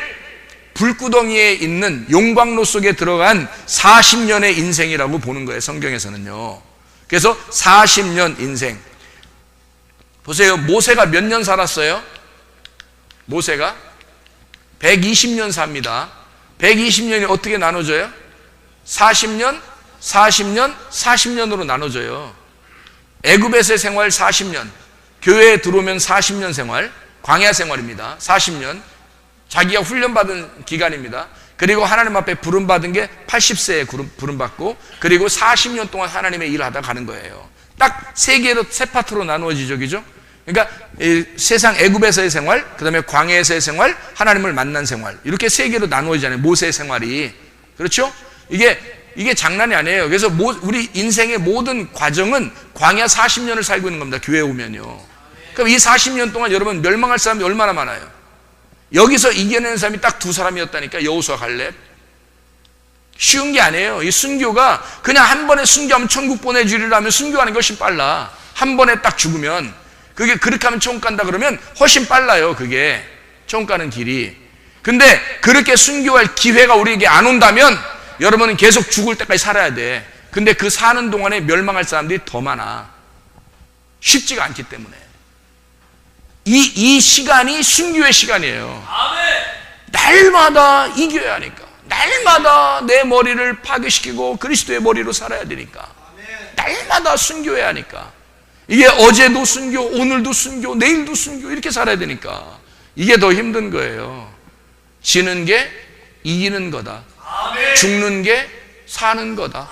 불구덩이에 있는 용광로 속에 들어간 40년의 인생이라고 보는 거예요, 성경에서는요. 그래서 40년 인생. 보세요, 모세가 몇 년 살았어요? 모세가 120년 삽니다. 120년이 어떻게 나눠져요? 40년, 40년, 40년으로 나눠져요. 애굽에서의 생활 40년, 교회에 들어오면 40년 생활, 광야 생활입니다. 40년. 자기가 훈련받은 기간입니다. 그리고 하나님 앞에 부름받은 게 80세에 부름받고, 그리고 40년 동안 하나님의 일을 하다 가는 거예요. 딱 세 개로, 세 파트로 나누어지죠, 그죠? 그러니까 세상 애굽에서의 생활, 그 다음에 광야에서의 생활, 하나님을 만난 생활, 이렇게 세 개로 나누어지잖아요, 모세의 생활이. 그렇죠? 이게 장난이 아니에요. 그래서 우리 인생의 모든 과정은 광야 40년을 살고 있는 겁니다, 교회에 오면요. 그럼 이 40년 동안 여러분 멸망할 사람이 얼마나 많아요? 여기서 이겨내는 사람이 딱 두 사람이었다니까, 여호수아 갈렙. 쉬운 게 아니에요. 이 순교가 그냥 한 번에 순교하면 천국 보내주리라면 순교하는 게 훨씬 빨라. 한 번에 딱 죽으면, 그게 그렇게 하면 천국 간다 그러면 훨씬 빨라요, 그게 천국 가는 길이. 근데 그렇게 순교할 기회가 우리에게 안 온다면 여러분은 계속 죽을 때까지 살아야 돼. 근데 그 사는 동안에 멸망할 사람들이 더 많아. 쉽지가 않기 때문에. 이 시간이 순교의 시간이에요. 날마다 이겨야 하니까, 날마다 내 머리를 파괴시키고 그리스도의 머리로 살아야 되니까, 날마다 순교해야 하니까, 이게 어제도 순교, 오늘도 순교, 내일도 순교, 이렇게 살아야 되니까 이게 더 힘든 거예요. 지는 게 이기는 거다. 죽는 게 사는 거다.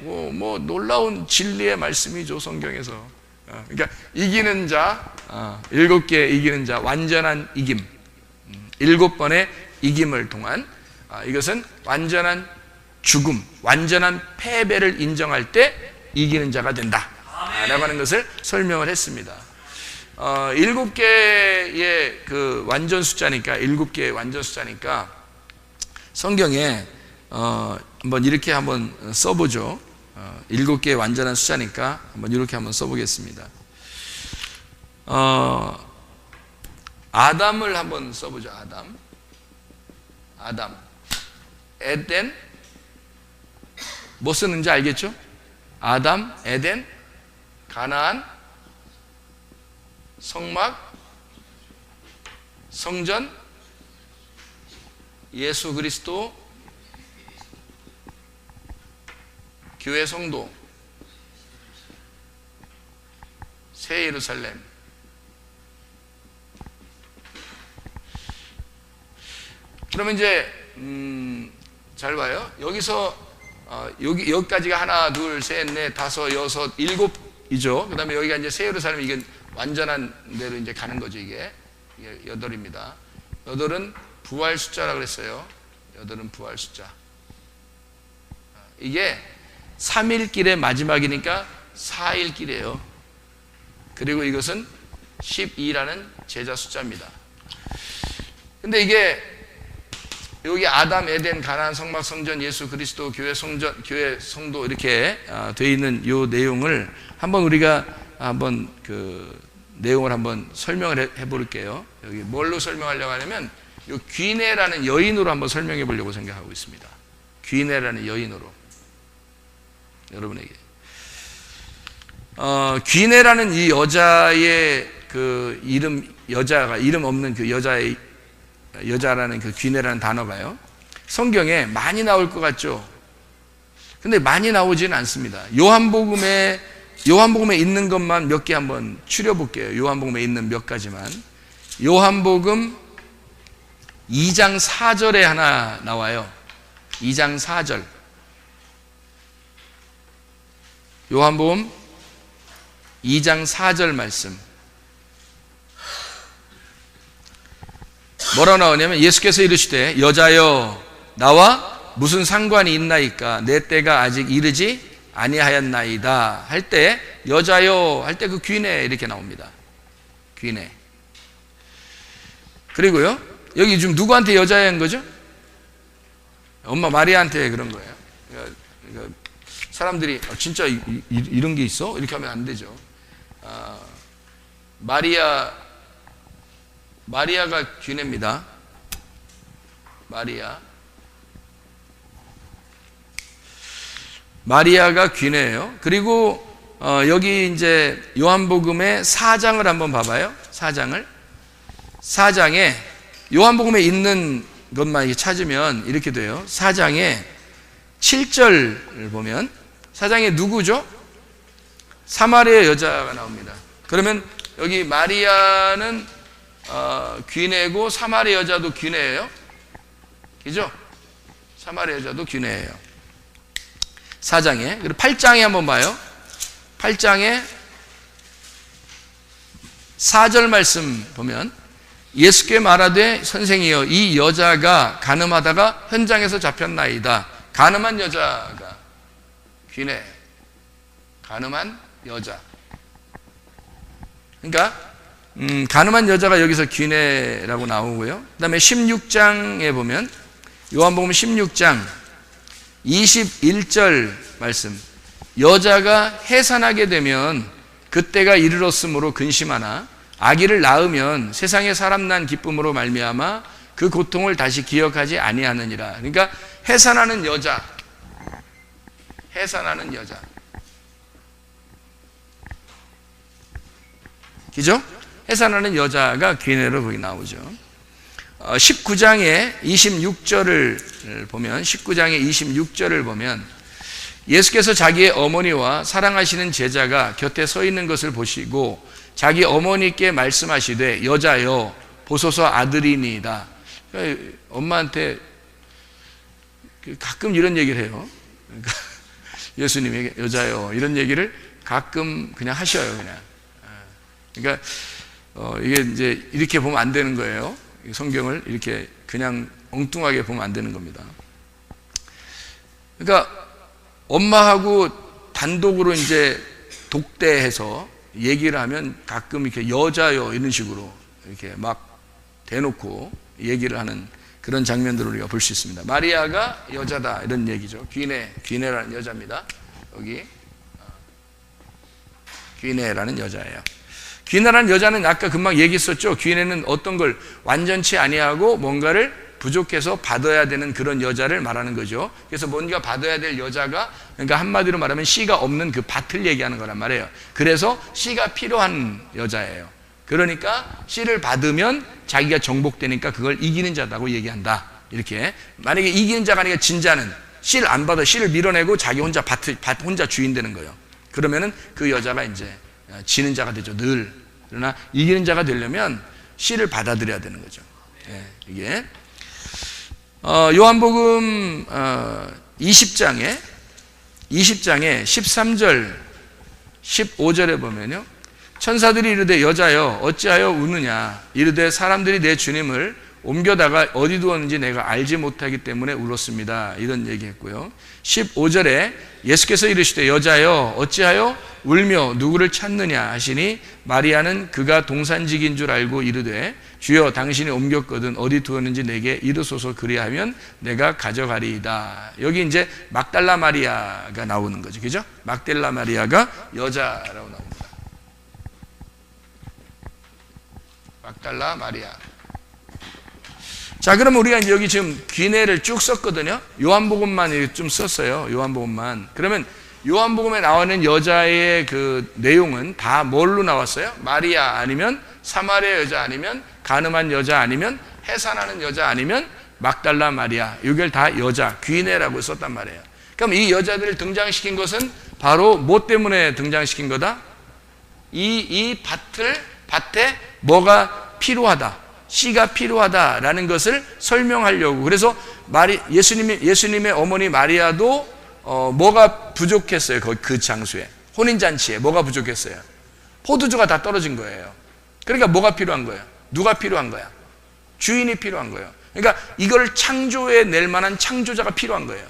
뭐 놀라운 진리의 말씀이죠, 성경에서. 그러니까 이기는 자, 7개 이기는 자, 완전한 이김, 7번의 이김을 통한, 이것은 완전한 죽음, 완전한 패배를 인정할 때 이기는 자가 된다 라고 하는 것을 설명을 했습니다. 7개의 그 완전 숫자니까, 7개의 완전 숫자니까 성경에 한번 이렇게 한번 써보죠. 7개의 완전한 숫자니까 한번 이렇게 한번 써보겠습니다. 아담을 한번 써보죠. 아담, 에덴, 뭐 쓰는지 알겠죠? 아담, 에덴, 가나안, 성막, 성전, 예수 그리스도, 교회 성도, 새 예루살렘. 그러면 이제 잘 봐요. 여기서 여기까지가 하나, 둘, 셋, 넷, 다섯, 여섯, 일곱이죠. 그 다음에 여기가 이제 새 예루살렘, 이게 완전한 대로 이제 가는 거죠. 이게 8입니다. 8은 부활 숫자라고 그랬어요. 8은 부활 숫자. 이게 3일길의 마지막이니까 4일길이에요. 그리고 이것은 12라는 제자 숫자입니다. 근데 이게 여기 아담, 에덴, 가나안, 성막, 성전, 예수 그리스도, 교회, 성도 이렇게 되어 있는 이 내용을 한번 우리가 한번 그 내용을 한번 설명을 해볼게요. 여기 뭘로 설명하려고 하냐면 이 귀네라는 여인으로 한번 설명해 보려고 생각하고 있습니다. 귀네라는 여인으로 여러분에게 귀네라는 이 여자의 그 이름 없는 그 여자라는 그 귀네라는 단어가요, 성경에 많이 나올 것 같죠? 근데 많이 나오지는 않습니다. 요한복음에 있는 것만 몇 개 한번 추려볼게요. 요한복음에 있는 몇 가지만. 요한복음 2장 4절에 하나 나와요. 2장 4절. 요한복음 2장 4절 말씀. 뭐라고 나오냐면 예수께서 이르시되 여자여 나와 무슨 상관이 있나이까 내 때가 아직 이르지 아니하였나이다 할 때 여자여 할 때 그 귀네 이렇게 나옵니다. 귀네. 그리고요 여기 지금 누구한테 여자인 거죠? 엄마 마리아한테 그런 거예요. 그러니까 사람들이 진짜 이런 게 있어? 이렇게 하면 안 되죠. 마리아가 귀네입니다. 마리아가 귀네예요. 그리고 여기 이제 요한복음의 4장을 한번 봐봐요. 4장에 요한복음에 있는 것만 찾으면 이렇게 돼요. 4장에 7절 보면 4장에 누구죠? 사마리아 여자가 나옵니다. 그러면 여기 마리아는 귀네고 사마리아 여자도 귀네예요. 그죠? 사마리아 여자도 귀네예요. 4장에. 그리고 8장에 한번 봐요. 8장에 4절 말씀 보면 예수께 말하되 선생이여 이 여자가 간음하다가 현장에서 잡혔나이다. 간음한 여자가 귀네. 간음한 여자. 그러니까 간음한 여자가 여기서 귀네라고 나오고요. 그 다음에 16장에 보면 요한복음 16장 21절 말씀. 여자가 해산하게 되면 그때가 이르렀으므로 근심하나 아기를 낳으면 세상에 사람 난 기쁨으로 말미암아 그 고통을 다시 기억하지 아니하느니라. 그러니까 해산하는 여자. 그죠? 해산하는 여자가 귀네로 거기 나오죠. 19장의 26절을 보면 예수께서 자기의 어머니와 사랑하시는 제자가 곁에 서 있는 것을 보시고 자기 어머니께 말씀하시되 여자여 보소서 아들이니이다. 그러니까 엄마한테 가끔 이런 얘기를 해요. 그러니까 예수님에게 여자여 이런 얘기를 가끔 그냥 하셔요. 그러니까 이게 이제 이렇게 보면 안 되는 거예요. 성경을 이렇게 그냥 엉뚱하게 보면 안 되는 겁니다. 그러니까 엄마하고 단독으로 이제 독대해서 얘기를 하면 가끔 이렇게 여자요 이런 식으로 이렇게 막 대놓고 얘기를 하는 그런 장면들을 우리가 볼 수 있습니다. 마리아가 여자다 이런 얘기죠. 귀네라는 여자입니다. 여기 귀네라는 여자예요. 귀네라는 여자는 아까 금방 얘기했었죠. 귀네는 어떤 걸 완전치 아니하고 뭔가를 부족해서 받아야 되는 그런 여자를 말하는 거죠. 그래서 뭔가 받아야 될 여자가, 그러니까 한마디로 말하면 씨가 없는 그 밭을 얘기하는 거란 말이에요. 그래서 씨가 필요한 여자예요. 그러니까 씨를 받으면 자기가 정복되니까 그걸 이기는 자다고 얘기한다. 이렇게. 만약에 이기는 자가 아니라 진자는 씨를 안 받아 씨를 밀어내고 자기 혼자 밭 혼자 주인 되는 거예요. 그러면은 그 여자가 이제 지는 자가 되죠. 늘. 그러나 이기는 자가 되려면 씨를 받아들여야 되는 거죠. 이게 요한복음 20장에 13절 15절에 보면요, 천사들이 이르되 여자여 어찌하여 우느냐 이르되 사람들이 내 주님을 옮겨다가 어디 두었는지 내가 알지 못하기 때문에 울었습니다. 이런 얘기했고요. 15절에 예수께서 이르시되 여자여 어찌하여 울며 누구를 찾느냐 하시니 마리아는 그가 동산직인 줄 알고 이르되 주여 당신이 옮겼거든 어디 두었는지 내게 이르소서 그리하면 내가 가져가리이다. 여기 이제 막달라 마리아가 나오는 거죠. 그죠? 막달라 마리아가 여자라고 나옵니다. 막달라 마리아. 자, 그러면 우리가 이제 여기 지금 귀내를 쭉 썼거든요. 요한복음만 좀 썼어요. 요한복음만. 그러면 요한복음에 나오는 여자의 그 내용은 다 뭘로 나왔어요? 마리아 아니면 사마리아 여자 아니면 가늠한 여자 아니면 해산하는 여자 아니면 막달라 마리아. 이걸 다 여자, 귀내라고 썼단 말이에요. 그럼 이 여자들을 등장시킨 것은 바로 뭐 때문에 등장시킨 거다? 이 밭에 뭐가 필요하다. 씨가 필요하다라는 것을 설명하려고. 그래서 예수님의 어머니 마리아도 뭐가 부족했어요? 그 장소에 혼인잔치에 뭐가 부족했어요? 포도주가 다 떨어진 거예요. 그러니까 뭐가 필요한 거예요? 누가 필요한 거야? 주인이 필요한 거예요. 그러니까 이걸 창조해 낼 만한 창조자가 필요한 거예요.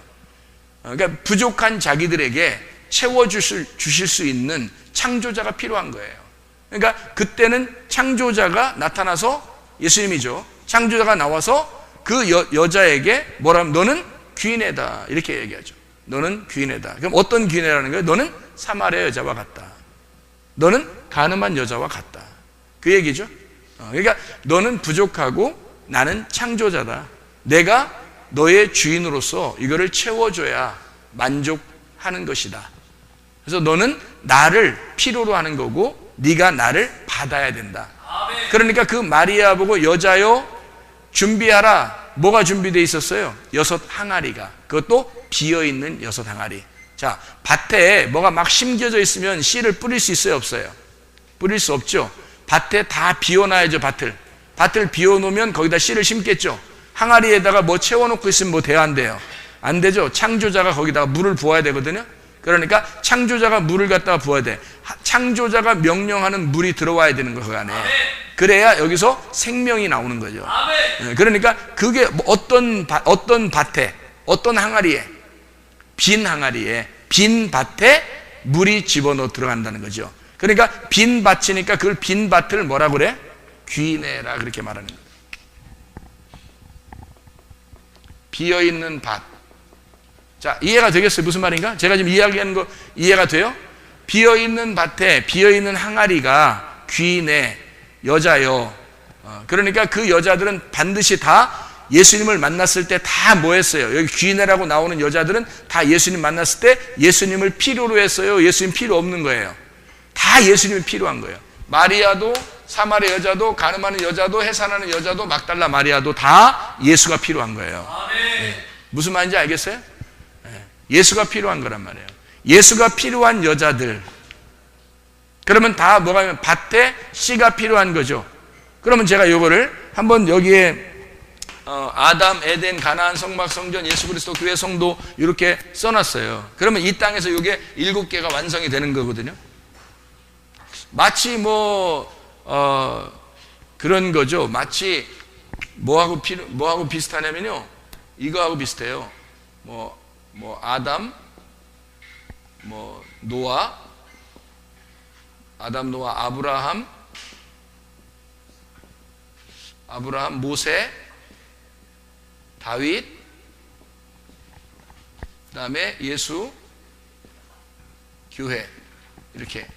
그러니까 부족한 자기들에게 채워주실 수 있는 창조자가 필요한 거예요. 그러니까 그때는 창조자가 나타나서 예수님이죠. 창조자가 나와서 그 여자에게 뭐라면 너는 귀내다 이렇게 얘기하죠. 너는 귀내다. 그럼 어떤 귀내라는 거예요? 너는 사마리아 여자와 같다. 너는 가늠한 여자와 같다. 그 얘기죠. 그러니까 너는 부족하고 나는 창조자다. 내가 너의 주인으로서 이거를 채워줘야 만족하는 것이다. 그래서 너는 나를 필요로 하는 거고 네가 나를 받아야 된다. 그러니까 그 마리아 보고 여자여 준비하라. 뭐가 준비되어 있었어요? 6 항아리가. 그것도 비어있는 6 항아리. 자, 밭에 뭐가 막 심겨져 있으면 씨를 뿌릴 수 있어요? 없어요? 뿌릴 수 없죠. 밭에 다 비워놔야죠. 밭을 비워놓으면 거기다 씨를 심겠죠. 항아리에다가 뭐 채워놓고 있으면 뭐 돼야 안 돼요? 안 되죠. 창조자가 거기다가 물을 부어야 되거든요. 그러니까 창조자가 물을 갖다가 부어야 돼. 창조자가 명령하는 물이 들어와야 되는 거 그 안에. 그래야 여기서 생명이 나오는 거죠. 그러니까 그게 어떤 밭에, 어떤 항아리에, 빈 항아리에, 빈 밭에 물이 집어넣어 들어간다는 거죠. 그러니까 빈 밭이니까 그걸 빈 밭을 뭐라 그래? 귀내라 그렇게 말하는 거예요. 비어있는 밭. 자, 이해가 되겠어요? 무슨 말인가? 제가 지금 이야기하는 거 이해가 돼요? 비어있는 밭에 비어있는 항아리가 귀내 여자요. 그러니까 그 여자들은 반드시 다 예수님을 만났을 때 다 뭐 했어요? 여기 귀내라고 나오는 여자들은 다 예수님 만났을 때 예수님을 필요로 했어요? 예수님 필요 없는 거예요? 다 예수님이 필요한 거예요. 마리아도 사마리아 여자도 가늠하는 여자도 해산하는 여자도 막달라 마리아도 다 예수가 필요한 거예요. 네. 무슨 말인지 알겠어요? 네. 예수가 필요한 거란 말이에요. 예수가 필요한 여자들. 그러면 다 뭐가 밭에 씨가 필요한 거죠. 그러면 제가 이거를 한번 여기에 아담, 에덴, 가나안, 성막, 성전, 예수 그리스도, 교회, 성도 이렇게 써놨어요. 그러면 이 땅에서 이게 7개가 완성이 되는 거거든요. 마치 그런 거죠. 마치 뭐하고 비슷하냐면요. 이거하고 비슷해요. 아담, 노아, 아브라함, 모세, 다윗, 그 다음에 예수, 교회 이렇게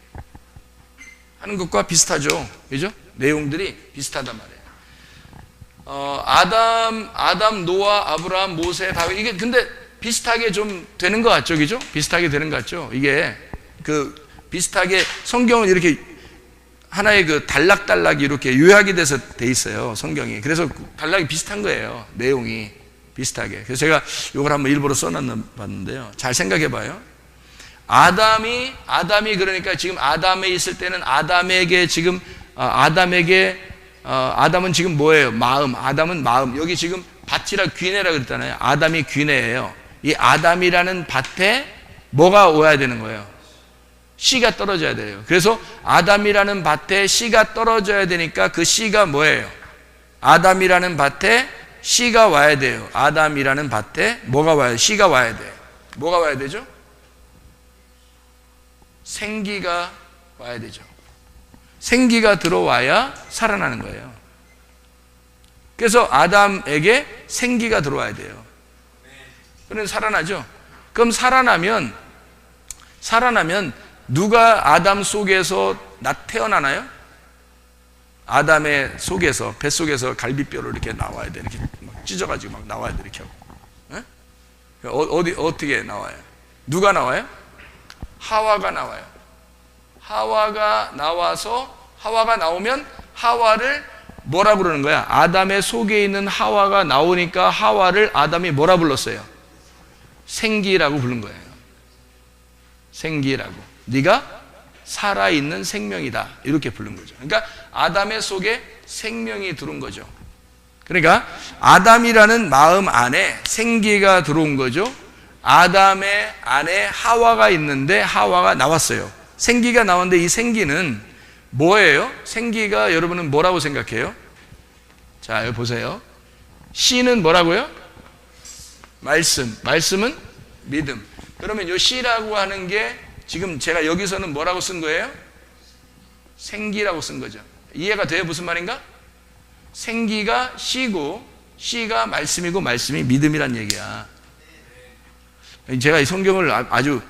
하는 것과 비슷하죠. 그죠? 내용들이 비슷하단 말이에요. 아담, 노아, 아브라함, 모세, 다윗 이게 근데 비슷하게 좀 되는 것 같죠. 그죠? 비슷하게 되는 것 같죠. 이게 비슷하게 성경은 이렇게 하나의 단락단락이 이렇게 요약이 돼서 돼 있어요. 성경이. 그래서 단락이 비슷한 거예요. 내용이 비슷하게. 그래서 제가 이걸 한번 일부러 써놨는데요. 잘 생각해 봐요. 아담이 그러니까 지금 아담에 있을 때는 아담에게 지금 아담은 지금 뭐예요? 아담은 마음. 여기 지금 밭이라 귀내라 그랬잖아요. 아담이 귀내예요. 이 아담이라는 밭에 뭐가 와야 되는 거예요? 씨가 떨어져야 돼요. 그래서 아담이라는 밭에 씨가 떨어져야 되니까 그 씨가 뭐예요? 아담이라는 밭에 씨가 와야 돼요. 아담이라는 밭에 뭐가 와야 돼요? 씨가 와야 돼. 뭐가 와야 되죠? 생기가 와야 되죠. 생기가 들어와야 살아나는 거예요. 그래서 아담에게 생기가 들어와야 돼요. 그럼 살아나죠. 그럼 살아나면 누가 아담 속에서 태어나나요? 아담의 속에서, 뱃속에서 갈비뼈로 이렇게 나와야 돼. 이렇게 막 찢어가지고 막 나와야 돼. 이렇게 하고. 어떻게 나와요? 누가 나와요? 하와가 나와요. 하와가 나오면 하와를 뭐라 부르는 거야? 아담의 속에 있는 하와가 나오니까 하와를 아담이 뭐라 불렀어요? 생기라고 부른 거예요. 생기라고. 네가 살아있는 생명이다. 이렇게 부른 거죠. 그러니까 아담의 속에 생명이 들어온 거죠. 그러니까 아담이라는 마음 안에 생기가 들어온 거죠. 아담의 안에 하와가 있는데 하와가 나왔어요. 생기가 나왔는데 이 생기는 뭐예요? 생기가 여러분은 뭐라고 생각해요? 자, 여기 보세요. 씨는 뭐라고요? 말씀. 말씀은 믿음. 그러면 이 씨라고 하는 게 지금 제가 여기서는 뭐라고 쓴 거예요? 생기라고 쓴 거죠. 이해가 돼요? 무슨 말인가? 생기가 씨고 씨가 말씀이고 말씀이 믿음이란 얘기야. 제가 이 성경을 아주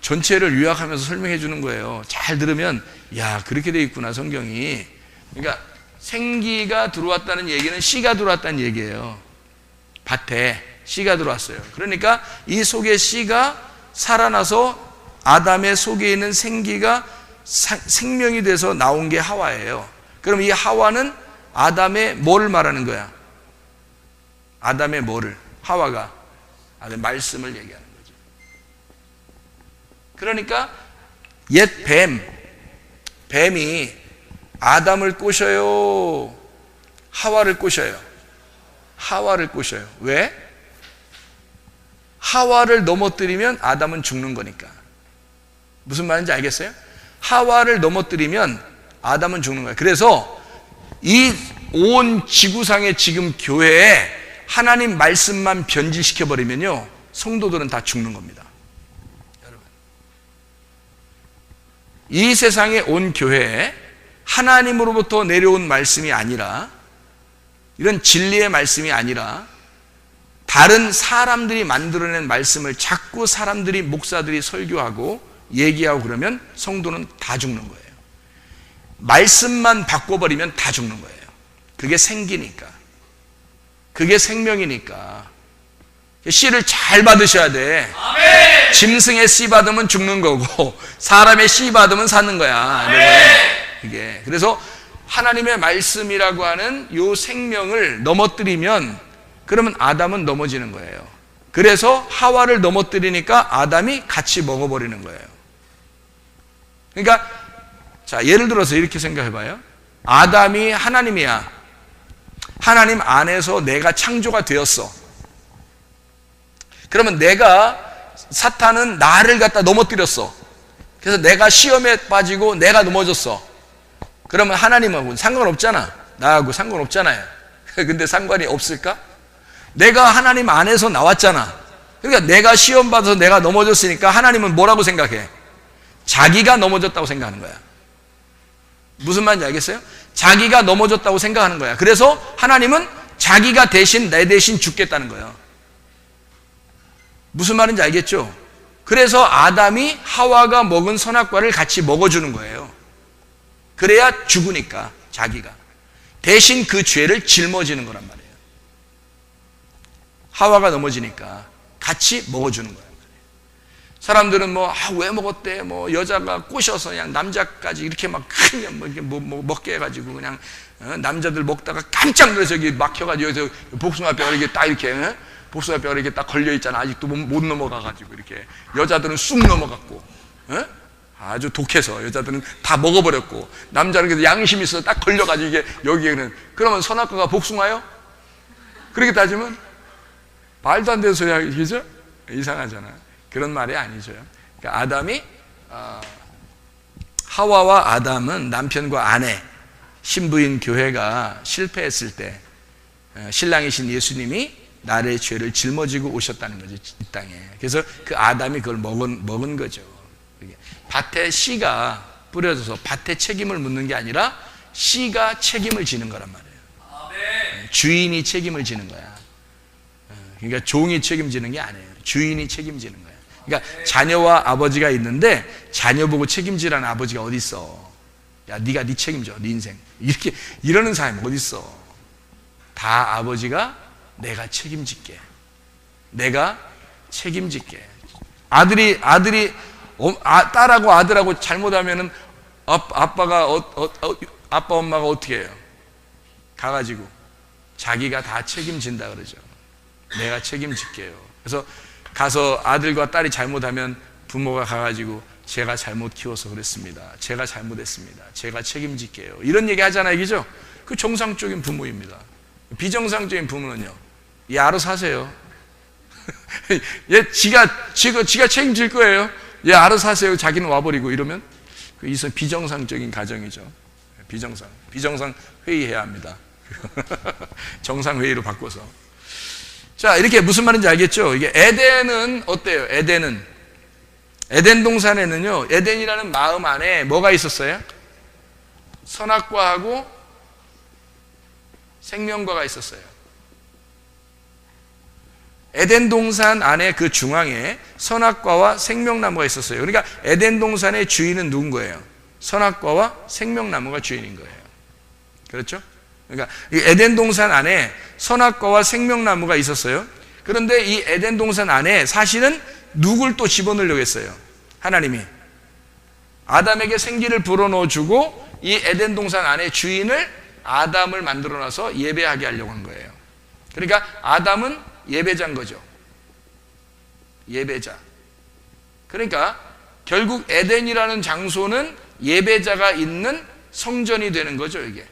전체를 요약하면서 설명해 주는 거예요. 잘 들으면 야, 그렇게 돼 있구나 성경이. 그러니까 생기가 들어왔다는 얘기는 씨가 들어왔다는 얘기예요. 밭에 씨가 들어왔어요. 그러니까 이 속에 씨가 살아나서 아담의 속에 있는 생기가 생명이 돼서 나온 게 하와예요. 그럼 이 하와는 아담의 뭐를 말하는 거야? 아담의 뭐를? 하와가 아담의 말씀을 얘기하는 거죠. 그러니까 옛 뱀이 아담을 꼬셔요? 하와를 꼬셔요? 하와를 꼬셔요. 왜? 하와를 넘어뜨리면 아담은 죽는 거니까. 무슨 말인지 알겠어요? 하와를 넘어뜨리면 아담은 죽는 거예요. 그래서 이 온 지구상의 지금 교회에 하나님 말씀만 변질시켜버리면요, 성도들은 다 죽는 겁니다. 여러분, 이 세상의 온 교회에 하나님으로부터 내려온 말씀이 아니라, 이런 진리의 말씀이 아니라 다른 사람들이 만들어낸 말씀을 자꾸 사람들이, 목사들이 설교하고 얘기하고 그러면 성도는 다 죽는 거예요. 말씀만 바꿔버리면 다 죽는 거예요. 그게 생기니까, 그게 생명이니까. 씨를 잘 받으셔야 돼. 아멘. 짐승의 씨 받으면 죽는 거고 사람의 씨 받으면 사는 거야. 이게 그래서 하나님의 말씀이라고 하는 요 생명을 넘어뜨리면 그러면 아담은 넘어지는 거예요. 그래서 하와를 넘어뜨리니까 아담이 같이 먹어버리는 거예요. 그러니까 자, 예를 들어서 이렇게 생각해 봐요. 아담이 하나님이야. 하나님 안에서 내가 창조가 되었어. 그러면 사탄은 나를 갖다 넘어뜨렸어. 그래서 내가 시험에 빠지고 내가 넘어졌어. 그러면 하나님하고는 상관없잖아. 나하고 상관없잖아요. 근데 상관이 없을까? 내가 하나님 안에서 나왔잖아. 그러니까 내가 시험 받아서 내가 넘어졌으니까 하나님은 뭐라고 생각해? 자기가 넘어졌다고 생각하는 거야. 무슨 말인지 알겠어요? 자기가 넘어졌다고 생각하는 거야. 그래서 하나님은 자기가 대신 내 대신 죽겠다는 거예요. 무슨 말인지 알겠죠? 그래서 아담이 하와가 먹은 선악과를 같이 먹어주는 거예요. 그래야 죽으니까 자기가 대신 그 죄를 짊어지는 거란 말이에요. 하와가 넘어지니까 같이 먹어주는 거예요. 사람들은 왜 먹었대? 여자가 꼬셔서 그냥 남자까지 이렇게 막 그냥 이렇게 먹게 해가지고 그냥 남자들 먹다가 깜짝 놀라서 여기 막혀가지고 여기서 복숭아뼈가 이렇게 딱 이렇게 복숭아뼈가 이렇게 딱 걸려 있잖아. 아직도 못 넘어가가지고 이렇게 여자들은 쑥 넘어갔고 아주 독해서 여자들은 다 먹어버렸고 남자는 그래서 양심이 있어서 딱 걸려가지고 이게 여기에는 그러면 선악과가 복숭아요? 그렇게 따지면 말도 안 되는 소리 하기죠? 이상하잖아. 그런 말이 아니죠. 그러니까 아담이 하와와 아담은 남편과 아내, 신부인 교회가 실패했을 때 신랑이신 예수님이 나의 죄를 짊어지고 오셨다는 거죠, 이 땅에. 그래서 그 아담이 그걸 먹은 거죠. 밭에 씨가 뿌려져서 밭에 책임을 묻는 게 아니라 씨가 책임을 지는 거란 말이에요. 주인이 책임을 지는 거야. 그러니까 종이 책임지는 게 아니에요. 주인이 책임지는 거야. 그러니까 자녀와 아버지가 있는데 자녀 보고 책임지라는 아버지가 어디 있어? 야, 네가 네 책임져, 네 인생. 이렇게 이러는 사람이 어디 있어? 다 아버지가 내가 책임질게. 내가 책임질게. 딸하고 아들하고 잘못하면은 아빠 엄마가 어떻게 해요? 가가지고 자기가 다 책임진다 그러죠. 내가 책임질게요. 그래서 가서 아들과 딸이 잘못하면 부모가 가가지고 제가 잘못 키워서 그랬습니다. 제가 잘못했습니다. 제가 책임질게요. 이런 얘기 하잖아요, 그죠? 그 정상적인 부모입니다. 비정상적인 부모는요, 얘 알아서 하세요. 얘 지가 책임질 거예요. 얘 알아서 하세요. 자기는 와버리고 이러면 그 비정상적인 가정이죠. 비정상 회의해야 합니다. 정상 회의로 바꿔서. 자, 이렇게 무슨 말인지 알겠죠? 이게 에덴은 어때요? 에덴 동산에는요, 에덴이라는 마음 안에 뭐가 있었어요? 선악과하고 생명과가 있었어요. 에덴 동산 안에 그 중앙에 선악과와 생명나무가 있었어요. 그러니까 에덴 동산의 주인은 누군 거예요? 선악과와 생명나무가 주인인 거예요. 그렇죠? 그러니까 이 에덴 동산 안에 선악과와 생명나무가 있었어요. 그런데 이 에덴 동산 안에 사실은 누굴 또 집어넣으려고 했어요? 하나님이 아담에게 생기를 불어넣어 주고 이 에덴 동산 안에 주인을 아담을 만들어 놔서 예배하게 하려고 한 거예요. 그러니까 아담은 예배자인 거죠. 예배자. 그러니까 결국 에덴이라는 장소는 예배자가 있는 성전이 되는 거죠, 이게.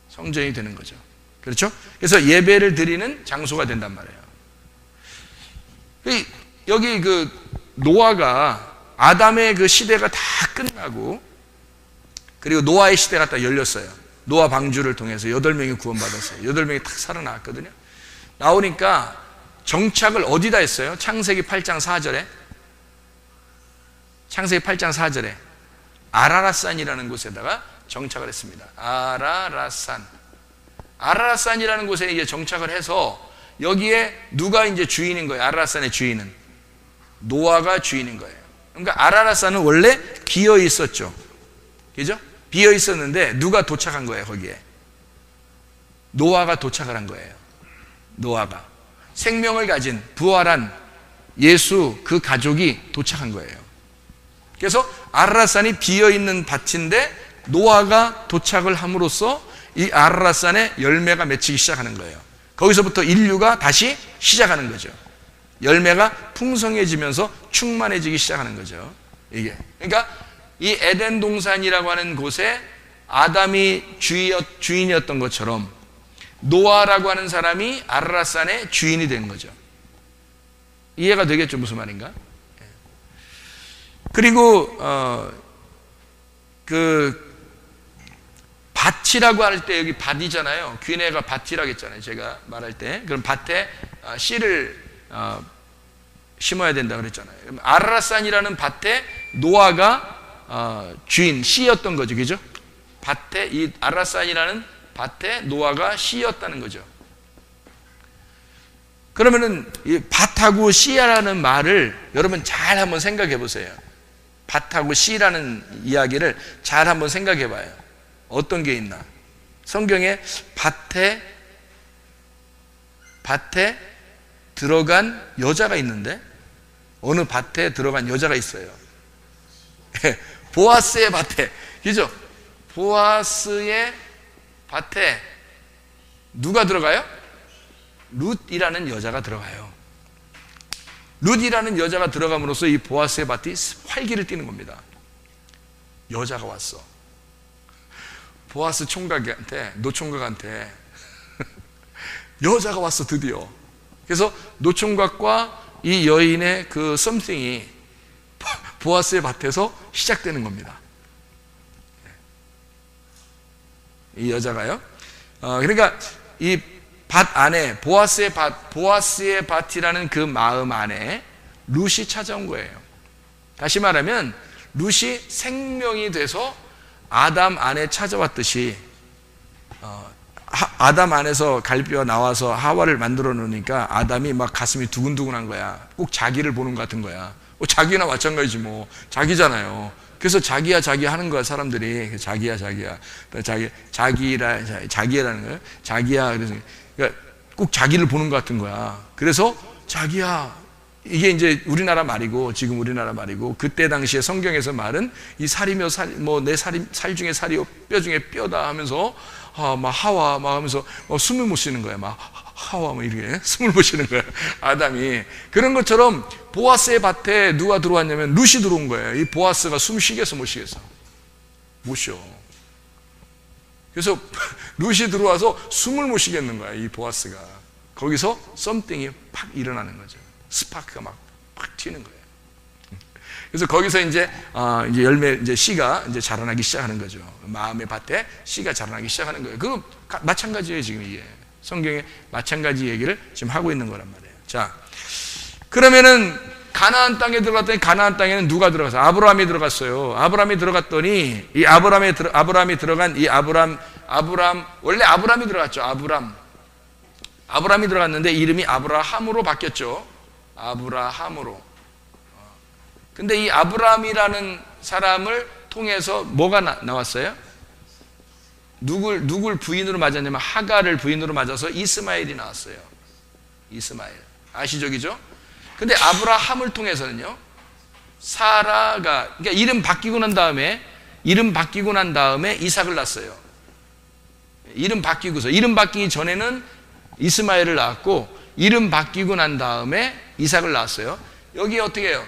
성전이 되는 거죠. 그렇죠? 그래서 예배를 드리는 장소가 된단 말이에요. 여기 그 노아가 아담의 그 시대가 다 끝나고 그리고 노아의 시대가 딱 열렸어요. 노아 방주를 통해서 8명이 구원받았어요. 8명이 탁 살아나왔거든요. 나오니까 정착을 어디다 했어요? 창세기 8장 4절에 아라랏산이라는 곳에다가 정착을 했습니다. 아라랏산이라는 곳에 이제 정착을 해서 여기에 누가 이제 주인인 거예요? 아라랏산의 주인은 노아가 주인인 거예요. 그러니까 아라랏산은 원래 비어 있었죠. 그죠? 비어 있었는데 누가 도착한 거예요, 거기에? 노아가 도착을 한 거예요. 노아가 생명을 가진 부활한 예수 그 가족이 도착한 거예요. 그래서 아라랏산이 비어 있는 밭인데 노아가 도착을 함으로써 이 아라랏산에 열매가 맺히기 시작하는 거예요. 거기서부터 인류가 다시 시작하는 거죠. 열매가 풍성해지면서 충만해지기 시작하는 거죠. 이게. 그러니까 이 에덴 동산이라고 하는 곳에 아담이 주인이었던 것처럼 노아라고 하는 사람이 아라랏산의 주인이 된 거죠. 이해가 되겠죠? 무슨 말인가? 그리고 그 밭이라고 할 때 여기 밭이잖아요. 귀내가 밭이라고 했잖아요. 제가 말할 때. 그럼 밭에 씨를 심어야 된다 그랬잖아요. 아라랏산이라는 밭에 노아가 주인, 씨였던 거죠. 그죠? 밭에, 이 아라랏산이라는 밭에 노아가 씨였다는 거죠. 그러면은 이 밭하고 씨라는 말을 여러분 잘 한번 생각해 보세요. 밭하고 씨라는 이야기를 잘 한번 생각해 봐요. 어떤 게 있나? 성경에 밭에 들어간 여자가 있는데 어느 밭에 들어간 여자가 있어요. 보아스의 밭에, 그죠? 보아스의 밭에 누가 들어가요? 룻이라는 여자가 들어가요. 룻이라는 여자가 들어감으로써 이 보아스의 밭이 활기를 띠는 겁니다. 여자가 왔어. 보아스 노총각한테 여자가 왔어, 드디어. 그래서 노총각과 이 여인의 그 썸띵이 보아스의 밭에서 시작되는 겁니다. 이 여자가요. 그러니까 이 밭 안에 보아스의 밭이라는 그 마음 안에 룻이 찾아온 거예요. 다시 말하면 룻이 생명이 돼서 아담 안에 찾아왔듯이 아담 안에서 갈비가 나와서 하와를 만들어 놓으니까 아담이 막 가슴이 두근두근한 거야. 꼭 자기를 보는 것 같은 거야. 자기나 마찬가지지 뭐. 자기잖아요. 그래서 자기야 하는 거야, 사람들이. 자기야. 자기라는 거예요. 자기야. 그래서 그러니까 꼭 자기를 보는 것 같은 거야. 그래서 자기야. 이게 이제 우리나라 말이고, 지금 우리나라 말이고, 그때 당시에 성경에서 말은 이 살이며 내 살 중에 살이요, 뼈 중에 뼈다 하면서, 막 하와, 막 하면서, 숨을 못 쉬는 거야. 막 하와, 막 이렇게 숨을 못 쉬는 거야. 아담이. 그런 것처럼 보아스의 밭에 누가 들어왔냐면 룻이 들어온 거예요. 이 보아스가 숨 쉬겠어, 못 쉬겠어? 못 쉬어. 그래서 룻이 들어와서 숨을 못 쉬겠는 거야, 이 보아스가. 거기서 썸띵이 팍 일어나는 거죠. 스파크가 막 튀는 거예요. 그래서 거기서 이제 열매, 이제 씨가 이제 자라나기 시작하는 거죠. 마음의 밭에 씨가 자라나기 시작하는 거예요. 그거 마찬가지예요, 지금 이게. 성경에 마찬가지 얘기를 지금 하고 있는 거란 말이에요. 자, 그러면은 가나안 땅에 들어갔더니 가나안 땅에는 누가 들어가서? 아브라함이 들어갔어요. 아브라함이 들어갔더니 이 아브라함이 들어간 이 아브라함 원래 아브라함이 들어갔죠. 아브라함이 들어갔는데 이름이 아브라함으로 바뀌었죠. 아브라함으로. 근데 이 아브라함이라는 사람을 통해서 뭐가 나왔어요? 누굴 부인으로 맞았냐면 하갈을 부인으로 맞아서 이스마엘이 나왔어요. 이스마엘. 아시죠? 그죠? 근데 아브라함을 통해서는요, 사라가, 그러니까 이름 바뀌고 난 다음에 이삭을 낳았어요. 이름 바뀌기 전에는 이스마엘을 낳았고, 이름 바뀌고 난 다음에 이삭을 낳았어요. 여기 어떻게 해요?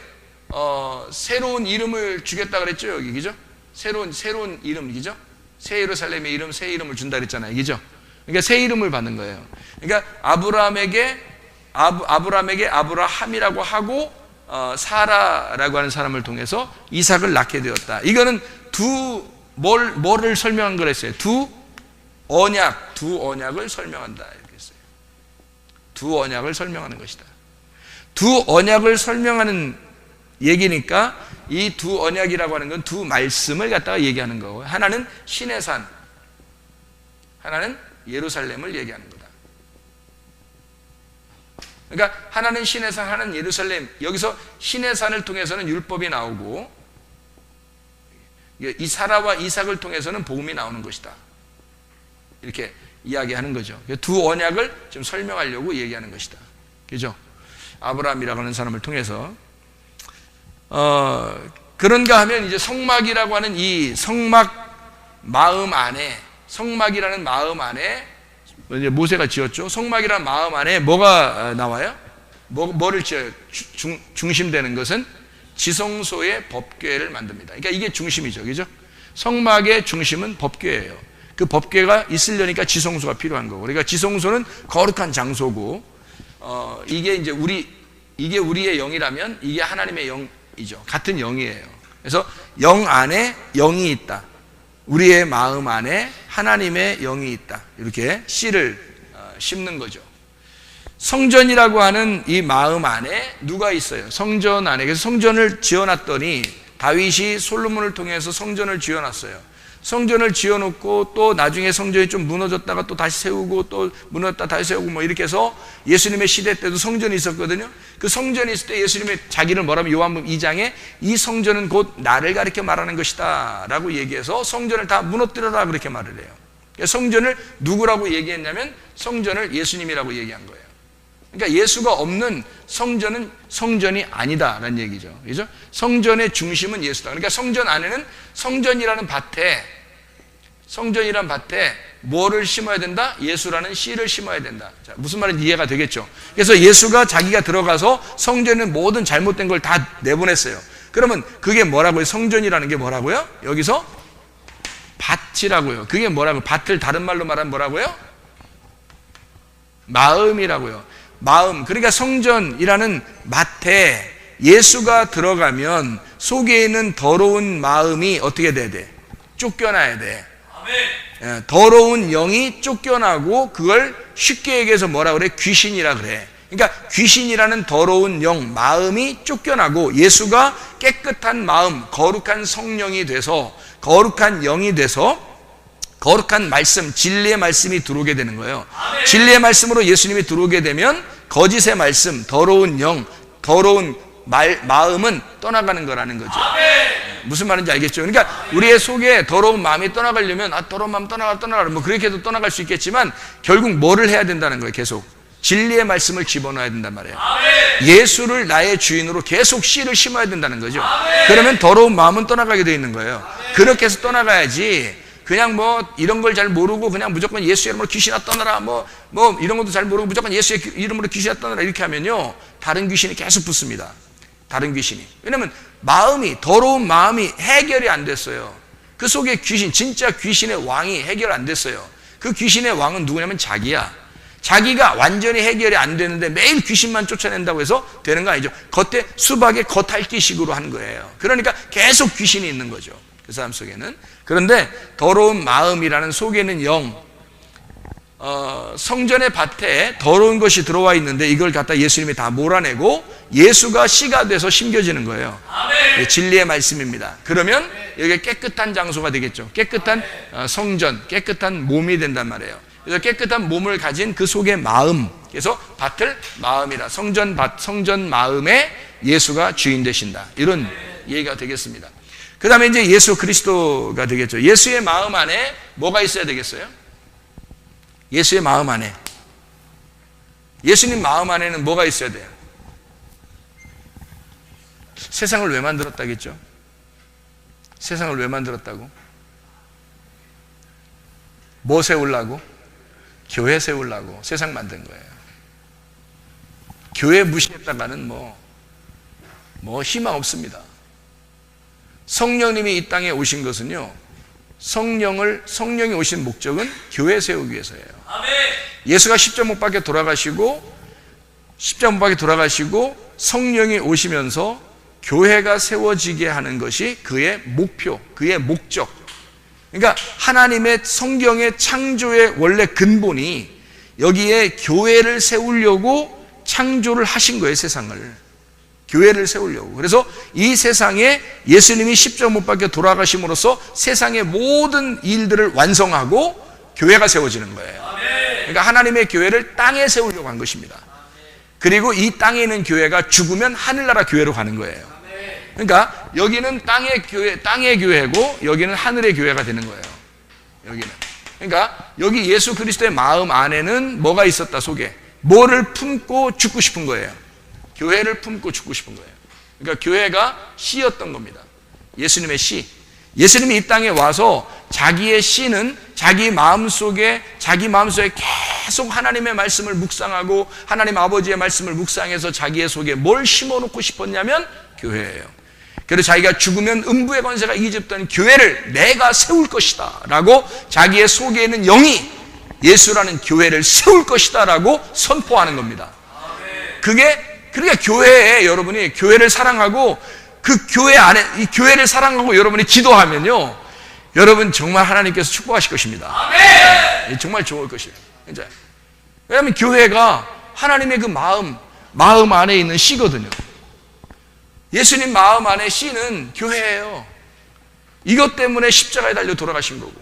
새로운 이름을 주겠다 그랬죠, 여기. 그죠? 새로운 이름, 그죠? 새 예루살렘의 이름, 새 이름을 준다 그랬잖아요. 그죠? 그러니까 새 이름을 받는 거예요. 그러니까 아브라함에게 아브라함이라고 하고, 사라라고 하는 사람을 통해서 이삭을 낳게 되었다. 이거는 뭐를 설명한 거랬어요? 두 언약을 설명한다. 이렇게 했어요. 두 언약을 설명하는 것이다. 두 언약을 설명하는 얘기니까 이 두 언약이라고 하는 건 두 말씀을 갖다가 얘기하는 거고, 하나는 신의 산, 하나는 예루살렘을 얘기하는 거다. 그러니까 하나는 신의 산, 하나는 예루살렘. 여기서 신의 산을 통해서는 율법이 나오고, 이 사라와 이삭을 통해서는 복음이 나오는 것이다. 이렇게 이야기하는 거죠. 두 언약을 지금 설명하려고 얘기하는 것이다. 그죠? 아브라함이라고 하는 사람을 통해서. 그런가 하면 이제 성막이라고 하는 이 성막 마음 안에, 성막이라는 마음 안에, 이제 모세가 지었죠. 성막이라는 마음 안에 뭐가 나와요? 뭐를 지어요? 중심되는 것은 지성소의 법궤를 만듭니다. 그러니까 이게 중심이죠. 그죠? 성막의 중심은 법궤예요. 그 법궤가 있으려니까 지성소가 필요한 거고. 그러니까 지성소는 거룩한 장소고, 이게 이제 이게 우리의 영이라면 이게 하나님의 영이죠. 같은 영이에요. 그래서 영 안에 영이 있다. 우리의 마음 안에 하나님의 영이 있다. 이렇게 씨를 심는 거죠. 성전이라고 하는 이 마음 안에 누가 있어요? 성전 안에. 그래서 성전을 지어놨더니 다윗이 솔로몬을 통해서 성전을 지어놨어요. 성전을 지어놓고 또 나중에 성전이 좀 무너졌다가 또 다시 세우고 또 무너졌다 다시 세우고 뭐 이렇게 해서 예수님의 시대 때도 성전이 있었거든요. 그 성전이 있을 때 예수님의 자기를 뭐라면 요한복음 2장에 이 성전은 곧 나를 가리켜 말하는 것이다 라고 얘기해서 성전을 다 무너뜨려라 그렇게 말을 해요. 성전을 누구라고 얘기했냐면 성전을 예수님이라고 얘기한 거예요. 그러니까 예수가 없는 성전은 성전이 아니다라는 얘기죠. 그죠? 성전의 중심은 예수다. 그러니까 성전 안에는 성전이라는 밭에 뭐를 심어야 된다? 예수라는 씨를 심어야 된다. 자, 무슨 말인지 이해가 되겠죠? 그래서 예수가 자기가 들어가서 성전의 모든 잘못된 걸 다 내보냈어요. 그러면 그게 뭐라고요? 성전이라는 게 뭐라고요? 여기서 밭이라고요. 그게 뭐라고요? 밭을 다른 말로 말하면 뭐라고요? 마음이라고요. 마음. 그러니까 성전이라는 밭에 예수가 들어가면 속에 있는 더러운 마음이 어떻게 돼야 돼? 쫓겨나야 돼. 더러운 영이 쫓겨나고, 그걸 쉽게 얘기해서 뭐라 그래? 귀신이라 그래. 그러니까 귀신이라는 더러운 영, 마음이 쫓겨나고, 예수가 깨끗한 마음, 거룩한 성령이 돼서, 거룩한 영이 돼서 거룩한 말씀, 진리의 말씀이 들어오게 되는 거예요. 진리의 말씀으로 예수님이 들어오게 되면 거짓의 말씀, 더러운 영, 더러운 마음은 떠나가는 거라는 거죠. 무슨 말인지 알겠죠? 그러니까 우리의 속에 더러운 마음이 떠나가려면, 더러운 마음 떠나가 뭐 그렇게 해도 떠나갈 수 있겠지만, 결국 뭐를 해야 된다는 거예요. 계속 진리의 말씀을 집어넣어야 된단 말이에요. 예수를 나의 주인으로 계속 씨를 심어야 된다는 거죠. 그러면 더러운 마음은 떠나가게 돼 있는 거예요. 그렇게 해서 떠나가야지, 그냥 뭐 이런 걸 잘 모르고 그냥 무조건 예수 이름으로 귀신아 떠나라, 뭐 이런 것도 잘 모르고 무조건 예수의 이름으로 귀신아 떠나라 이렇게 하면요, 다른 귀신이 계속 붙습니다. 다른 귀신이. 왜냐면 마음이, 더러운 마음이 해결이 안 됐어요. 그 속에 귀신, 진짜 귀신의 왕이 해결 안 됐어요. 그 귀신의 왕은 누구냐면 자기야. 자기가 완전히 해결이 안 되는데 매일 귀신만 쫓아낸다고 해서 되는 거 아니죠. 겉에 수박의 겉핥기식으로 하는 거예요. 그러니까 계속 귀신이 있는 거죠, 그 사람 속에는. 그런데 더러운 마음이라는 속에 있는 영, 성전의 밭에 더러운 것이 들어와 있는데 이걸 갖다 예수님이 다 몰아내고 예수가 씨가 돼서 심겨지는 거예요. 네, 진리의 말씀입니다. 그러면 여기가 깨끗한 장소가 되겠죠. 깨끗한 성전, 깨끗한 몸이 된단 말이에요. 그래서 깨끗한 몸을 가진 그 속의 마음, 그래서 밭을 마음이라, 성전 밭, 성전 마음에 예수가 주인 되신다, 이런 얘기가 되겠습니다. 그 다음에 이제 예수 그리스도가 되겠죠. 예수의 마음 안에 뭐가 있어야 되겠어요? 예수의 마음 안에, 예수님 마음 안에는 뭐가 있어야 돼요? 세상을 왜 만들었다겠죠? 세상을 왜 만들었다고? 뭐 세우려고? 교회 세우려고 세상 만든 거예요. 교회 무시했다가는 뭐 희망 없습니다. 성령님이 이 땅에 오신 것은요, 성령이 오신 목적은 교회 세우기 위해서예요. 예수가 십자가 못 박혀 돌아가시고 성령이 오시면서 교회가 세워지게 하는 것이 그의 목표, 그의 목적. 그러니까 하나님의 성경의 창조의 원래 근본이 여기에 교회를 세우려고 창조를 하신 거예요. 세상을, 교회를 세우려고. 그래서 이 세상에 예수님이 십자가 못 박혀 돌아가심으로써 세상의 모든 일들을 완성하고 교회가 세워지는 거예요. 그러니까 하나님의 교회를 땅에 세우려고 한 것입니다. 그리고 이 땅에 있는 교회가 죽으면 하늘나라 교회로 가는 거예요. 그러니까 여기는 땅의 교회고 여기는 하늘의 교회가 되는 거예요. 여기는. 그러니까 여기 예수 그리스도의 마음 안에는 뭐가 있었다, 속에. 뭐를 품고 죽고 싶은 거예요? 교회를 품고 죽고 싶은 거예요. 그러니까 교회가 씨였던 겁니다. 예수님의 씨. 예수님이 이 땅에 와서 자기의 씨는 자기 마음속에 계속 하나님의 말씀을 묵상하고 하나님 아버지의 말씀을 묵상해서 자기의 속에 뭘 심어놓고 싶었냐면 교회예요. 그래서 자기가 죽으면 음부의 권세가 이집던 교회를 내가 세울 것이다 라고 자기의 속에 있는 영이 예수라는 교회를 세울 것이다 라고 선포하는 겁니다. 그러니까 교회에 여러분이 교회를 사랑하고 그 교회 안에 이 교회를 사랑하고 여러분이 기도하면요, 여러분 정말 하나님께서 축복하실 것입니다. 정말 좋을 것이에요. 왜냐하면 교회가 하나님의 그 마음 안에 있는 씨거든요. 예수님 마음 안에 씨는 교회예요. 이것 때문에 십자가에 달려 돌아가신 거고,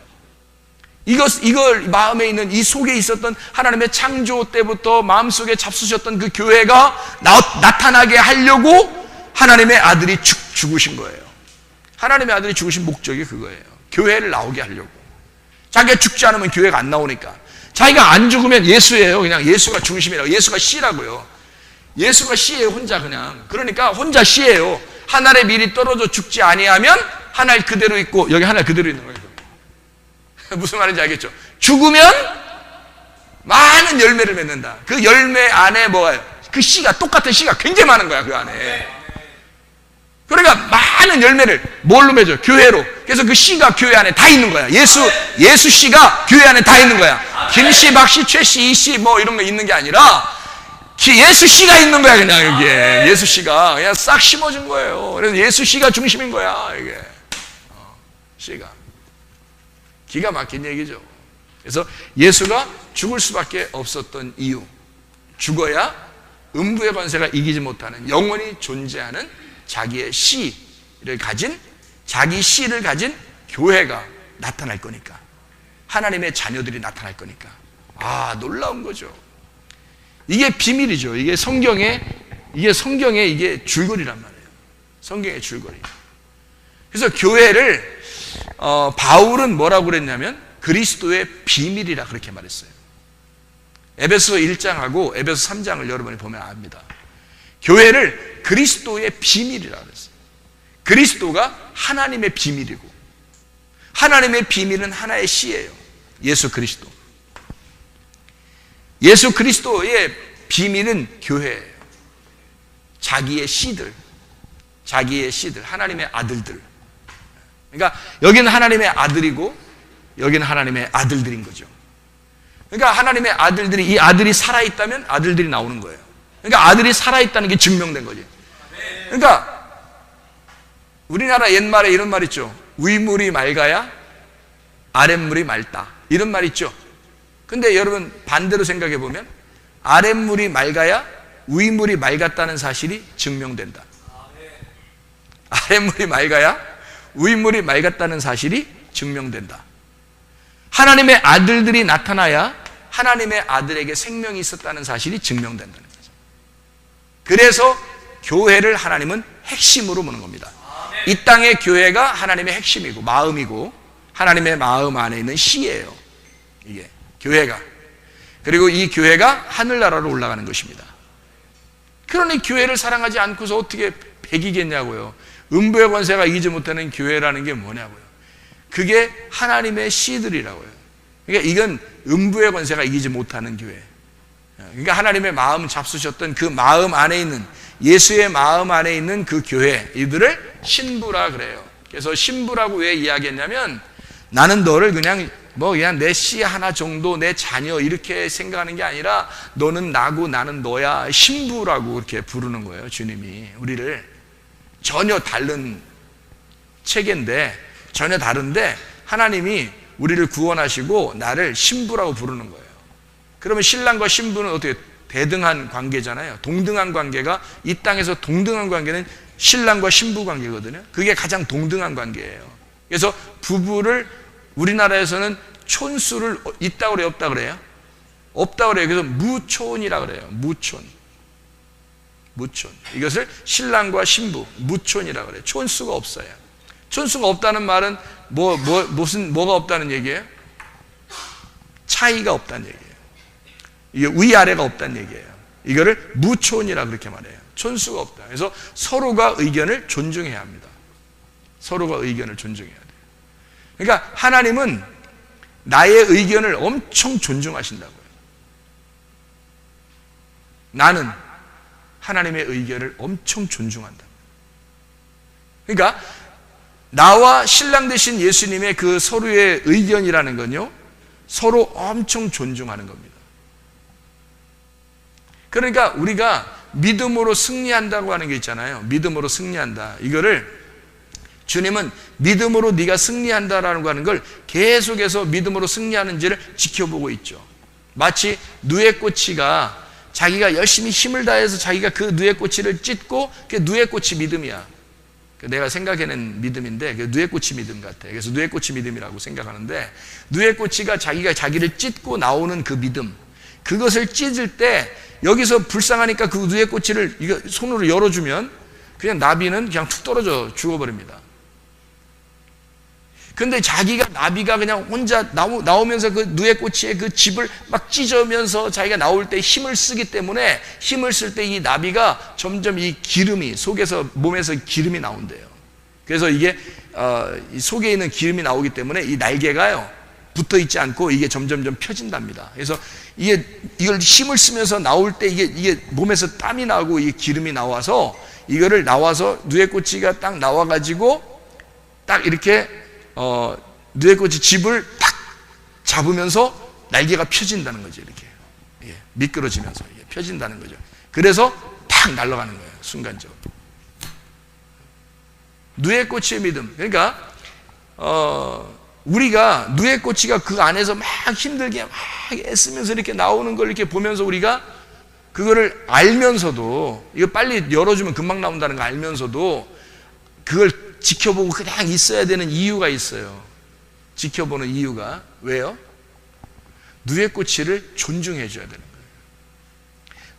이걸 마음에 있는 이 속에 있었던 하나님의 창조 때부터 마음속에 잡수셨던 그 교회가 나타나게 하려고 하나님의 아들이 죽으신 거예요. 하나님의 아들이 죽으신 목적이 그거예요. 교회를 나오게 하려고. 자기가 죽지 않으면 교회가 안 나오니까. 자기가 안 죽으면 예수예요. 그냥 예수가 중심이라고. 예수가 씨라고요. 예수가 씨예요, 혼자 그냥. 그러니까 혼자 씨예요. 하늘에 미리 떨어져 죽지 아니하면 하늘 그대로 있고 여기 하늘 그대로 있는 거예요. 무슨 말인지 알겠죠? 죽으면 많은 열매를 맺는다. 그 열매 안에 뭐예요? 그 씨가, 똑같은 씨가 굉장히 많은 거야, 그 안에. 그러니까 많은 열매를 뭘로 맺어요? 교회로. 그래서 그 씨가 교회 안에 다 있는 거야. 예수 씨가 교회 안에 다 있는 거야. 김 씨, 박 씨, 최 씨, 이 씨 뭐 이런 거 있는 게 아니라 예수 씨가 있는 거야, 그냥 여기에. 예수 씨가 그냥 싹 심어준 거예요. 그래서 예수 씨가 중심인 거야, 이게. 씨가. 기가 막힌 얘기죠. 그래서 예수가 죽을 수밖에 없었던 이유. 죽어야 음부의 권세가 이기지 못하는 영원히 존재하는 자기의 씨를 가진, 자기 씨를 가진 교회가 나타날 거니까. 하나님의 자녀들이 나타날 거니까. 아, 놀라운 거죠. 이게 비밀이죠. 이게 성경의 이게 줄거리란 말이에요. 성경의 줄거리. 그래서 교회를 바울은 뭐라고 그랬냐면 그리스도의 비밀이라 그렇게 말했어요. 에베소 1장하고 에베소 3장을 여러분이 보면 압니다. 교회를 그리스도의 비밀이라 그랬어요. 그리스도가 하나님의 비밀이고 하나님의 비밀은 하나의 씨예요. 예수 그리스도. 예수 그리스도의 비밀은 교회예요. 자기의 씨들, 하나님의 아들들. 그러니까 여기는 하나님의 아들이고 여기는 하나님의 아들들인 거죠. 그러니까 하나님의 아들들이, 이 아들이 살아있다면 아들들이 나오는 거예요. 그러니까 아들이 살아있다는 게 증명된 거지. 그러니까 우리나라 옛말에 이런 말 있죠. 위물이 맑아야 아랫물이 맑다, 이런 말 있죠. 근데 여러분 반대로 생각해 보면 아랫물이 맑아야 위물이 맑았다는 사실이 증명된다. 아랫물이 맑아야 위물이 맑았다는 사실이 증명된다. 하나님의 아들들이 나타나야 하나님의 아들에게 생명이 있었다는 사실이 증명된다는 거죠. 그래서 교회를 하나님은 핵심으로 보는 겁니다. 이 땅의 교회가 하나님의 핵심이고 마음이고 하나님의 마음 안에 있는 씨예요. 이게 교회가. 그리고 이 교회가 하늘나라로 올라가는 것입니다. 그러니 교회를 사랑하지 않고서 어떻게 배기겠냐고요. 음부의 권세가 이기지 못하는 교회라는 게 뭐냐고요. 그게 하나님의 씨들이라고요. 그러니까 이건 음부의 권세가 이기지 못하는 교회. 그러니까 하나님의 마음 잡수셨던 그 마음 안에 있는, 예수의 마음 안에 있는 그 교회, 이들을 신부라 그래요. 그래서 신부라고 왜 이야기했냐면 나는 너를 그냥 내 씨 하나 정도, 내 자녀 이렇게 생각하는 게 아니라 너는 나고 나는 너야, 신부라고 이렇게 부르는 거예요. 주님이 우리를. 전혀 다른 체계인데, 전혀 다른데 하나님이 우리를 구원하시고 나를 신부라고 부르는 거예요. 그러면 신랑과 신부는 어떻게 대등한 관계잖아요. 동등한 관계가, 이 땅에서 동등한 관계는 신랑과 신부 관계거든요. 그게 가장 동등한 관계예요. 그래서 부부를 우리나라에서는 촌수를 있다고 그래요, 없다 그래요? 없다 그래요. 그래서 무촌이라 그래요. 무촌. 이것을 신랑과 신부, 무촌이라 그래요. 촌수가 없어요. 촌수가 없다는 말은 뭐가 없다는 얘기예요? 차이가 없다는 얘기예요. 이게 위아래가 없다는 얘기예요. 이거를 무촌이라 그렇게 말해요. 촌수가 없다. 그래서 서로가 의견을 존중해야 합니다. 서로가 의견을 존중해야 돼요. 그러니까 하나님은 나의 의견을 엄청 존중하신다고요. 나는 하나님의 의견을 엄청 존중한다. 그러니까 나와 신랑 되신 예수님의 그 서로의 의견이라는 건요, 서로 엄청 존중하는 겁니다. 그러니까 우리가 믿음으로 승리한다고 하는 게 있잖아요. 믿음으로 승리한다. 이거를 주님은 믿음으로 네가 승리한다라는 거 하는 걸 계속해서 믿음으로 승리하는지를 지켜보고 있죠. 마치 누에꼬치가 자기가 열심히 힘을 다해서 자기가 그 누에꼬치를 찢고, 그 누에꼬치 믿음이야. 내가 생각해낸 믿음인데 그 누에꼬치 믿음 같아. 그래서 누에꼬치 믿음이라고 생각하는데, 누에꼬치가 자기가 자기를 찢고 나오는 그 믿음, 그것을 찢을 때 여기서 불쌍하니까 그 누에꼬치를 이거 손으로 열어주면 그냥 나비는 그냥 툭 떨어져 죽어버립니다. 근데 자기가, 나비가 그냥 혼자 나오면서 그 누에꼬치의 그 집을 막 찢으면서 자기가 나올 때 힘을 쓰기 때문에, 힘을 쓸 때 이 나비가 점점 이 기름이 속에서, 몸에서 기름이 나온대요. 그래서 이게 이 속에 있는 기름이 나오기 때문에 이 날개가요 붙어 있지 않고 이게 점점 펴진답니다. 그래서 이걸 힘을 쓰면서 나올 때 이게 몸에서 땀이 나고 이 기름이 나와서, 이거를 나와서 누에꼬치가 딱 나와가지고 딱 이렇게 누에꼬치 집을 딱 잡으면서 날개가 펴진다는 거죠. 이렇게 미끄러지면서 이게 펴진다는 거죠. 그래서 탁 날아가는 거예요. 순간적으로. 누에꼬치의 믿음. 그러니까 우리가 누에꼬치가 그 안에서 막 힘들게 막 애쓰면서 이렇게 나오는 걸 이렇게 보면서 우리가 그거를 알면서도, 이거 빨리 열어주면 금방 나온다는 거 알면서도 그걸 지켜보고 그냥 있어야 되는 이유가 있어요. 지켜보는 이유가. 왜요? 누에꼬치를 존중해 줘야 되는 거예요.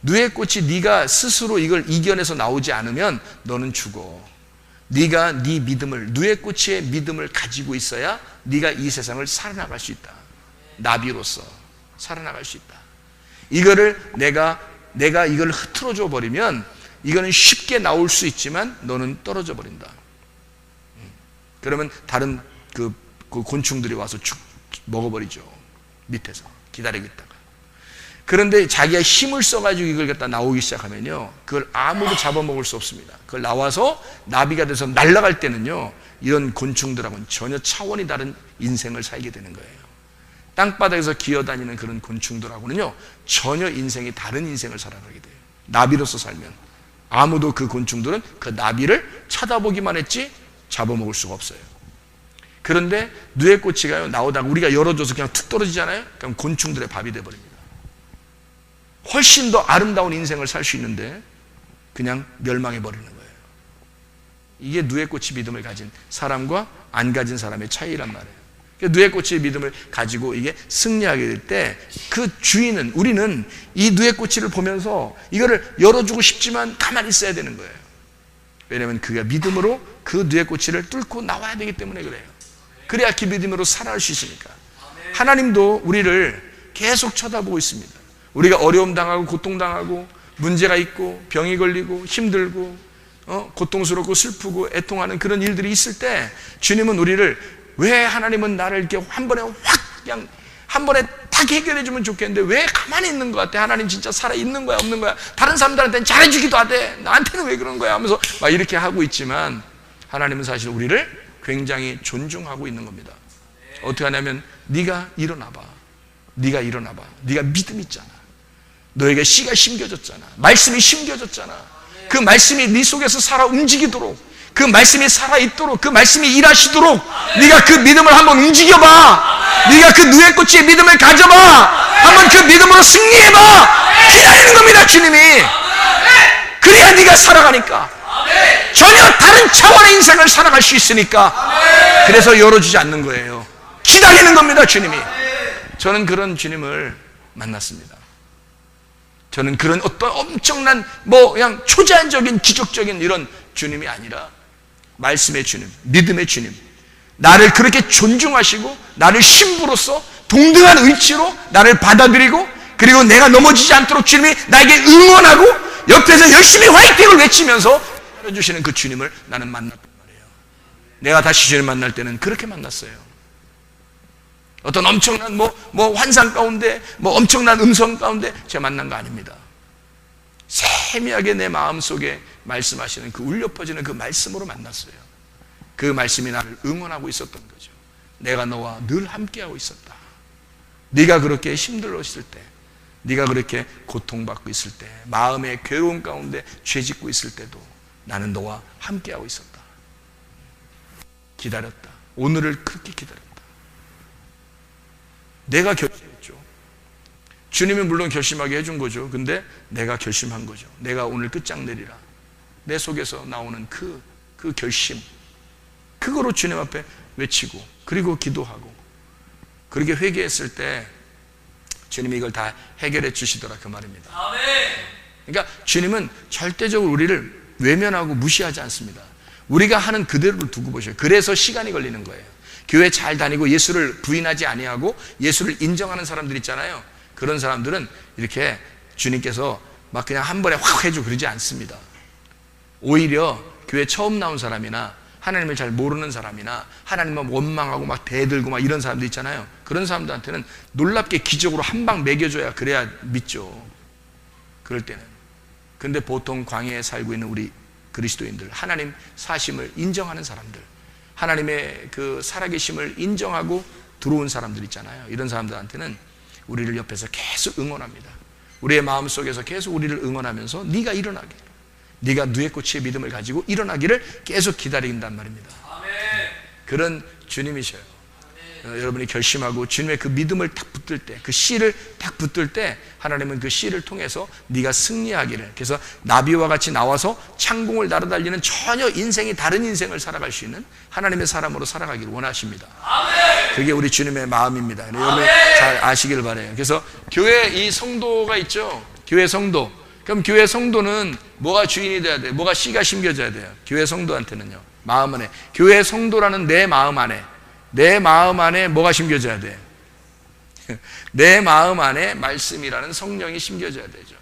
누에꽃이 네가 스스로 이걸 이겨내서 나오지 않으면 너는 죽어. 네가 네 믿음을, 누에꽃의 믿음을 가지고 있어야 네가 이 세상을 살아나갈 수 있다. 나비로서 살아나갈 수 있다. 이거를 내가 이걸 흐트러져 버리면 이거는 쉽게 나올 수 있지만 너는 떨어져 버린다. 그러면 다른 그 곤충들이 와서 죽 먹어버리죠. 밑에서 기다리고 있다가. 그런데 자기가 힘을 써가지고 이걸 갖다 나오기 시작하면요, 그걸 아무도 잡아먹을 수 없습니다. 그걸 나와서 나비가 돼서 날아갈 때는요, 이런 곤충들하고는 전혀 차원이 다른 인생을 살게 되는 거예요. 땅바닥에서 기어다니는 그런 곤충들하고는요, 전혀 인생이 다른 인생을 살아가게 돼요. 나비로서 살면 아무도 그 곤충들은 그 나비를 쳐다보기만 했지 잡아먹을 수가 없어요. 그런데 누에꼬치가요, 나오다가 우리가 열어줘서 그냥 툭 떨어지잖아요. 그럼 곤충들의 밥이 돼버립니다. 훨씬 더 아름다운 인생을 살 수 있는데 그냥 멸망해 버리는 거예요. 이게 누에꼬치 믿음을 가진 사람과 안 가진 사람의 차이란 말이에요. 누에꼬치의 믿음을 가지고 이게 승리하게 될 때 그 주인은, 우리는 이 누에꼬치를 보면서 이거를 열어주고 싶지만 가만히 있어야 되는 거예요. 왜냐하면 그가 믿음으로 그 누에꼬치를 뚫고 나와야 되기 때문에 그래요. 그래야 그 믿음으로 살아갈 수 있으니까. 하나님도 우리를 계속 쳐다보고 있습니다. 우리가 어려움 당하고 고통 당하고 문제가 있고 병이 걸리고 힘들고 고통스럽고 슬프고 애통하는 그런 일들이 있을 때 주님은 우리를, 왜 하나님은 나를 이렇게 한 번에 확 그냥 한 번에 딱 해결해 주면 좋겠는데 왜 가만히 있는 것 같아? 하나님 진짜 살아 있는 거야 없는 거야? 다른 사람들한테는 잘해주기도 하대, 나한테는 왜 그런 거야? 하면서 막 이렇게 하고 있지만 하나님은 사실 우리를 굉장히 존중하고 있는 겁니다. 어떻게 하냐면 네가 일어나 봐. 네가 일어나 봐. 네가 믿음 있잖아. 너에게 씨가 심겨졌잖아. 말씀이 심겨졌잖아. 그 말씀이 네 속에서 살아 움직이도록, 그 말씀이 살아있도록, 그 말씀이 일하시도록 네가 그 믿음을 한번 움직여봐. 네가 그 누에꼬치의 믿음을 가져봐. 한번 그 믿음으로 승리해봐. 기다리는 겁니다, 주님이. 그래야 네가 살아가니까. 전혀 다른 차원의 인생을 살아갈 수 있으니까. 그래서 열어주지 않는 거예요. 기다리는 겁니다, 주님이. 저는 그런 주님을 만났습니다. 저는 그런 어떤 엄청난 그냥 초자연적인 기적적인 이런 주님이 아니라 말씀의 주님, 믿음의 주님, 나를 그렇게 존중하시고 나를 신부로서 동등한 의치로 나를 받아들이고, 그리고 내가 넘어지지 않도록 주님이 나에게 응원하고 옆에서 열심히 화이팅을 외치면서 해주시는 그 주님을 나는 만났단 말이에요. 내가 다시 주님 만날 때는 그렇게 만났어요. 어떤 엄청난 환상 가운데 엄청난 음성 가운데 제가 만난 거 아닙니다. 세미하게 내 마음속에 말씀하시는 그 울려 퍼지는 그 말씀으로 만났어요. 그 말씀이 나를 응원하고 있었던 거죠. 내가 너와 늘 함께하고 있었다. 네가 그렇게 힘들어 있을 때, 네가 그렇게 고통받고 있을 때, 마음의 괴로움 가운데 죄짓고 있을 때도 나는 너와 함께하고 있었다. 기다렸다. 오늘을 그렇게 기다렸다. 내가 결심했죠. 주님이 물론 결심하게 해준 거죠. 근데 내가 결심한 거죠. 내가 오늘 끝장내리라. 내 속에서 나오는 그 결심, 그거로 주님 앞에 외치고, 그리고 기도하고, 그렇게 회개했을 때 주님이 이걸 다 해결해 주시더라, 그 말입니다. 그러니까 주님은 절대적으로 우리를 외면하고 무시하지 않습니다. 우리가 하는 그대로를 두고 보셔요. 그래서 시간이 걸리는 거예요. 교회 잘 다니고 예수를 부인하지 아니하고 예수를 인정하는 사람들 있잖아요. 그런 사람들은 이렇게 주님께서 막 그냥 한 번에 확 해주고 그러지 않습니다. 오히려 교회 처음 나온 사람이나 하나님을 잘 모르는 사람이나 하나님만 원망하고 막 대들고 막 이런 사람들 있잖아요. 그런 사람들한테는 놀랍게 기적으로 한 방 먹여줘야 그래야 믿죠. 그럴 때는. 근데 보통 광야에 살고 있는 우리 그리스도인들, 하나님 사심을 인정하는 사람들, 하나님의 그 살아계심을 인정하고 들어온 사람들 있잖아요. 이런 사람들한테는 우리를 옆에서 계속 응원합니다. 우리의 마음속에서 계속 우리를 응원하면서 네가 일어나게, 네가 누에코치의 믿음을 가지고 일어나기를 계속 기다린단 말입니다. 그런 주님이셔요. 여러분이 결심하고 주님의 그 믿음을 딱 붙들 때, 그 씨를 딱 붙들 때 하나님은 그 씨를 통해서 네가 승리하기를, 그래서 나비와 같이 나와서 창공을 날아달리는 전혀 인생이 다른 인생을 살아갈 수 있는 하나님의 사람으로 살아가기를 원하십니다. 그게 우리 주님의 마음입니다. 여러분 잘 아시길 바라요. 그래서 교회 이 성도가 있죠. 교회 성도. 그럼 교회 성도는 뭐가 주인이 돼야 돼요? 뭐가 씨가 심겨져야 돼요? 교회 성도한테는요, 마음 안에, 교회 성도라는 내 마음 안에, 내 마음 안에 뭐가 심겨져야 돼? 내 마음 안에 말씀이라는 성령이 심겨져야 되죠.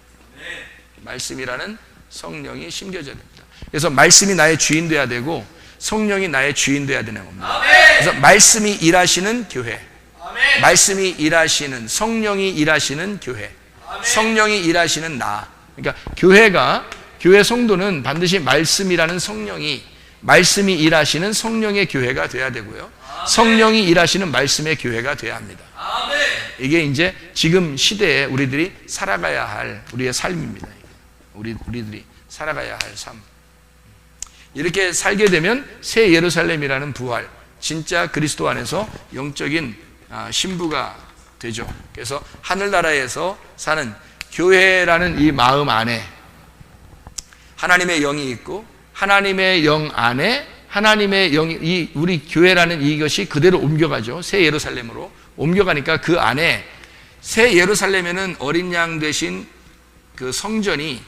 말씀이라는 성령이 심겨져야 됩니다. 그래서 말씀이 나의 주인 돼야 되고 성령이 나의 주인 돼야 되는 겁니다. 그래서 말씀이 일하시는 교회, 말씀이 일하시는, 성령이 일하시는 교회, 성령이 일하시는 나. 그러니까 교회 성도는 반드시 말씀이라는 성령이, 말씀이 일하시는 성령의 교회가 돼야 되고요, 성령이 일하시는 말씀의 교회가 돼야 합니다. 이게 이제 지금 시대에 우리들이 살아가야 할 우리의 삶입니다. 우리들이 살아가야 할 삶. 이렇게 살게 되면 새 예루살렘이라는 부활, 진짜 그리스도 안에서 영적인 신부가 되죠. 그래서 하늘나라에서 사는 교회라는 이 마음 안에 하나님의 영이 있고, 하나님의 영 안에 하나님의 영이, 이 우리 교회라는 이것이 그대로 옮겨가죠. 새 예루살렘으로 옮겨가니까 그 안에 새 예루살렘에는 어린 양 되신 그 성전이,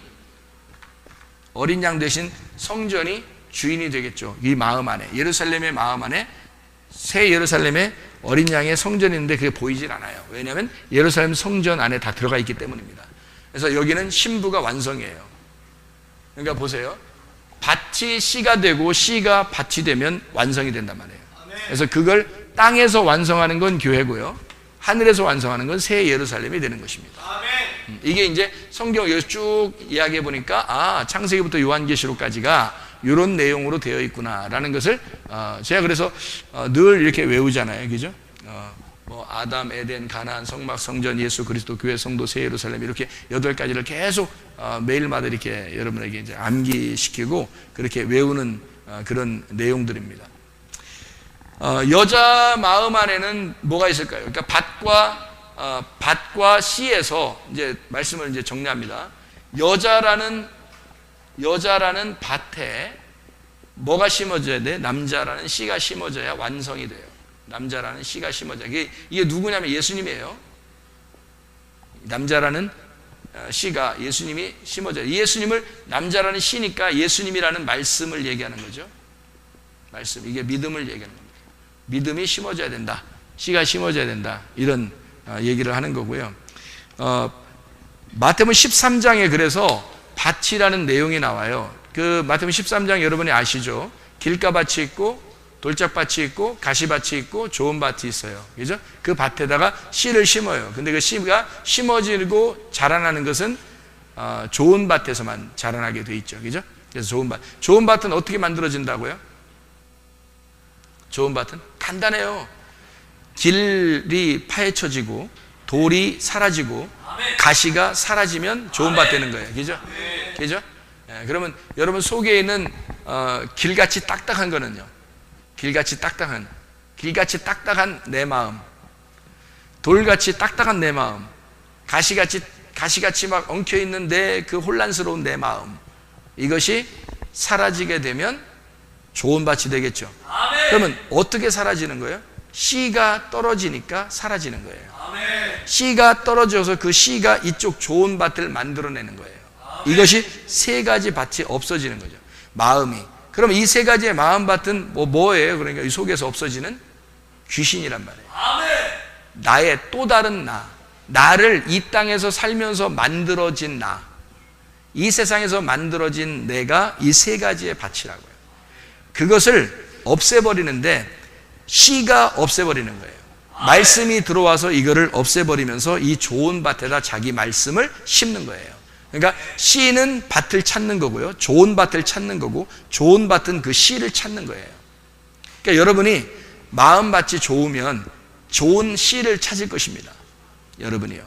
어린 양 되신 성전이 주인이 되겠죠. 이 마음 안에, 예루살렘의 마음 안에 새 예루살렘의 어린 양의 성전이 있는데 그게 보이질 않아요. 왜냐하면 예루살렘 성전 안에 다 들어가 있기 때문입니다. 그래서 여기는 신부가 완성이에요. 그러니까 보세요, 밭이 씨가 되고 씨가 밭이 되면 완성이 된단 말이에요. 그래서 그걸 땅에서 완성하는 건 교회고요, 하늘에서 완성하는 건 새 예루살렘이 되는 것입니다. 이게 이제 성경 쭉 이야기해 보니까 창세기부터 요한계시록까지가 이런 내용으로 되어 있구나라는 것을 제가 그래서 늘 이렇게 외우잖아요, 그죠? 뭐 아담, 에덴, 가나안, 성막, 성전, 예수 그리스도, 교회, 성도, 새 예루살렘, 이렇게 8가지를 계속 매일마다 이렇게 여러분에게 이제 암기시키고 그렇게 외우는 그런 내용들입니다. 여자 마음 안에는 뭐가 있을까요? 그러니까 밭과 씨에서 이제 말씀을 이제 정리합니다. 여자라는 밭에 뭐가 심어져야 돼? 남자라는 씨가 심어져야 완성이 돼요. 남자라는 씨가 심어져야. 이게 누구냐면 예수님이에요. 남자라는 씨가 예수님이 심어져요. 예수님을, 남자라는 씨니까 예수님이라는 말씀을 얘기하는 거죠. 말씀, 이게 믿음을 얘기하는 겁니다. 믿음이 심어져야 된다, 씨가 심어져야 된다, 이런 얘기를 하는 거고요. 마태복음 13장에 그래서 밭이라는 내용이 나와요. 그 마태복음 13장 여러분이 아시죠? 길가밭이 있고 돌짝밭이 있고 가시밭이 있고 좋은 밭이 있어요. 그죠? 그 밭에다가 씨를 심어요. 근데 그 씨가 심어지고 자라나는 것은 좋은 밭에서만 자라나게 돼 있죠. 그죠? 그래서 좋은 밭은 어떻게 만들어진다고요? 좋은 밭은 간단해요. 길이 파헤쳐지고 돌이 사라지고 가시가 사라지면 좋은 밭 되는 거예요. 그죠? 그죠? 그러면 여러분 속에 있는 길같이 딱딱한 거는요, 길같이 딱딱한 내 마음, 돌같이 딱딱한 내 마음, 가시같이 막 엉켜있는 내 그 혼란스러운 내 마음, 이것이 사라지게 되면 좋은 밭이 되겠죠. 그러면 어떻게 사라지는 거예요? 씨가 떨어지니까 사라지는 거예요. 씨가 떨어져서 그 씨가 이쪽 좋은 밭을 만들어내는 거예요. 이것이 3가지 밭이 없어지는 거죠. 마음이. 그럼 이 3가지의 마음밭은 뭐예요? 그러니까 이 속에서 없어지는 귀신이란 말이에요. 나의 또 다른 나를 이 땅에서 살면서 만들어진 이 세상에서 만들어진 내가 이 3가지의 밭이라고요. 그것을 없애버리는데 씨가 없애버리는 거예요. 말씀이 들어와서 이거를 없애버리면서 이 좋은 밭에다 자기 말씀을 심는 거예요. 그러니까 씨는 밭을 찾는 거고요, 좋은 밭을 찾는 거고, 좋은 밭은 그 씨를 찾는 거예요. 그러니까 여러분이 마음밭이 좋으면 좋은 씨를 찾을 것입니다. 여러분이요.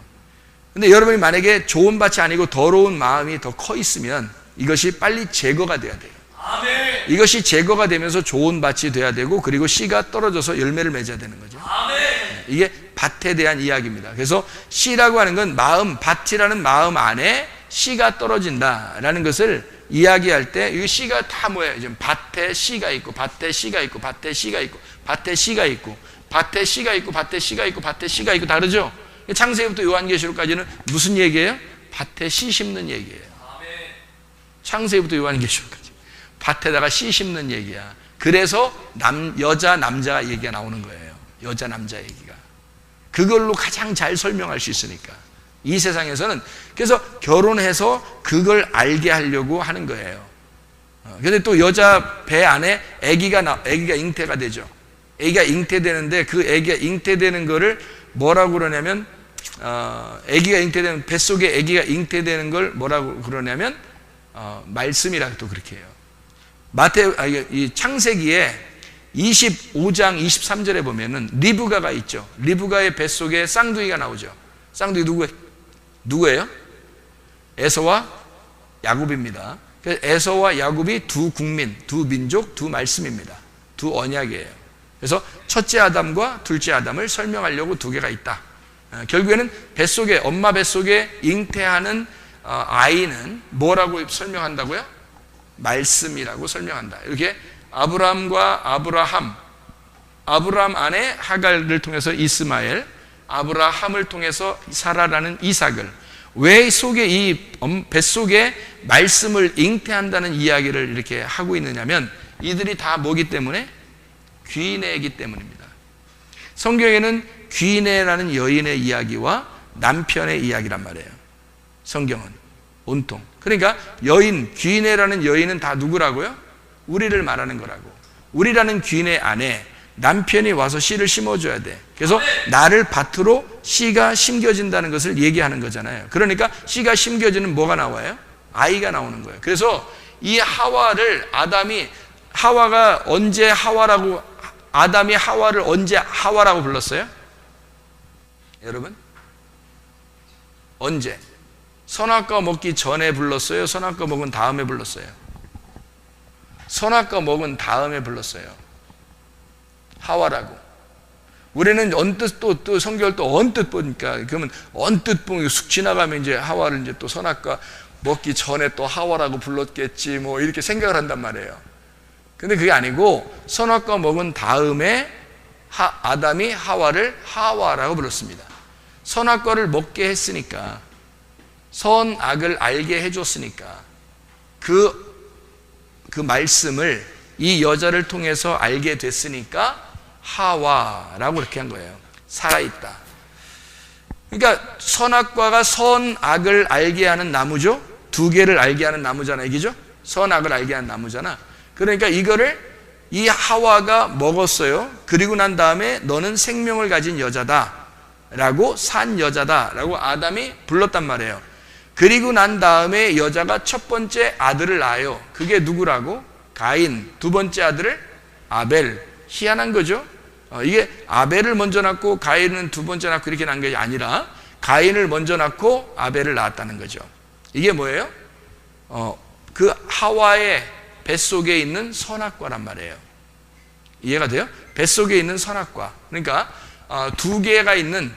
근데 여러분이 만약에 좋은 밭이 아니고 더러운 마음이 더 커 있으면 이것이 빨리 제거가 돼야 돼요. 아멘. 이것이 제거가 되면서 좋은 밭이 돼야 되고, 그리고 씨가 떨어져서 열매를 맺어야 되는 거죠. 아멘. 이게 밭에 대한 이야기입니다. 그래서 씨라고 하는 건 마음, 밭이라는 마음 안에 씨가 떨어진다라는 것을 이야기할 때, 이 씨가 다 뭐예요? 지금 밭에 씨가 있고, 밭에 씨가 있고, 밭에 씨가 있고, 밭에 씨가 있고, 밭에 씨가 있고, 밭에 씨가 있고, 밭에 씨가 있고, 다르죠? 창세기부터 요한계시록까지는 무슨 얘기예요? 밭에 씨 심는 얘기예요. 창세기부터 요한계시록까지 밭에다가 씨 심는 얘기야. 그래서 여자 남자 얘기가 나오는 거예요. 여자 남자 얘기가. 그걸로 가장 잘 설명할 수 있으니까. 이 세상에서는 그래서 결혼해서 그걸 알게 하려고 하는 거예요. 근데 또 여자 배 안에 아기가 잉태가 되죠. 아기가 잉태되는데 그 아기가 잉태되는 거를 뭐라고 그러냐면, 아기가 잉태되는, 뱃속에 아기가 잉태되는 걸 뭐라고 그러냐면, 말씀이라고 또 그렇게 해요. 이 창세기에 25장 23절에 보면은 리브가가 있죠. 리브가의 뱃속에 쌍둥이가 나오죠. 쌍둥이 누구예요? 에서와 야곱입니다. 그래서 에서와 야곱이 두 국민, 두 민족, 두 말씀입니다. 두 언약이에요. 그래서 첫째 아담과 둘째 아담을 설명하려고 두 개가 있다. 결국에는 뱃속에, 엄마 뱃속에 잉태하는 아이는 뭐라고 설명한다고요? 말씀이라고 설명한다. 이렇게 아브라함과 아브라함 안에 하갈을 통해서 이스마엘, 아브라함을 통해서 사라라는 이삭을, 왜 속에 이 뱃속에 말씀을 잉태한다는 이야기를 이렇게 하고 있느냐면, 이들이 다 뭐기 때문에? 귀인이기 때문입니다. 성경에는 귀인이라는 여인의 이야기와 남편의 이야기란 말이에요. 성경은 온통. 그러니까 여인, 귀인이라는 여인은 다 누구라고요? 우리를 말하는 거라고. 우리라는 귀인의 안에 남편이 와서 씨를 심어줘야 돼. 그래서 나를 밭으로 씨가 심겨진다는 것을 얘기하는 거잖아요. 그러니까 씨가 심겨지는 뭐가 나와요? 아이가 나오는 거예요. 그래서 이 하와가 언제 아담이 하와를 언제 하와라고 불렀어요? 여러분? 언제? 선악과 먹기 전에 불렀어요? 선악과 먹은 다음에 불렀어요? 선악과 먹은 다음에 불렀어요. 하와라고. 우리는 언뜻 또 성경을 또 언뜻 보니까, 그러면 언뜻 보면 쑥 지나가면 이제 하와를 이제 또 선악과 먹기 전에 또 하와라고 불렀겠지, 뭐 이렇게 생각을 한단 말이에요. 근데 그게 아니고, 선악과 먹은 다음에 아담이 하와를 하와라고 불렀습니다. 선악과를 먹게 했으니까, 선악을 알게 해줬으니까, 그 말씀을 이 여자를 통해서 알게 됐으니까 하와라고 그렇게 한 거예요. 살아있다. 그러니까 선악과가 선악을 알게 하는 나무죠. 두 개를 알게 하는 나무잖아, 이게죠. 선악을 알게 하는 나무잖아. 그러니까 이거를 이 하와가 먹었어요. 그리고 난 다음에 너는 생명을 가진 여자다 라고, 산 여자다 라고 아담이 불렀단 말이에요. 그리고 난 다음에 여자가 첫 번째 아들을 낳아요. 그게 누구라고? 가인. 두 번째 아들을 아벨. 희한한 거죠. 이게 아벨을 먼저 낳고 가인은 두 번째 낳고 이렇게 낳은 게 아니라 가인을 먼저 낳고 아벨을 낳았다는 거죠. 이게 뭐예요? 그 하와의 뱃속에 있는 선악과란 말이에요. 이해가 돼요? 뱃속에 있는 선악과. 그러니까 두 개가 있는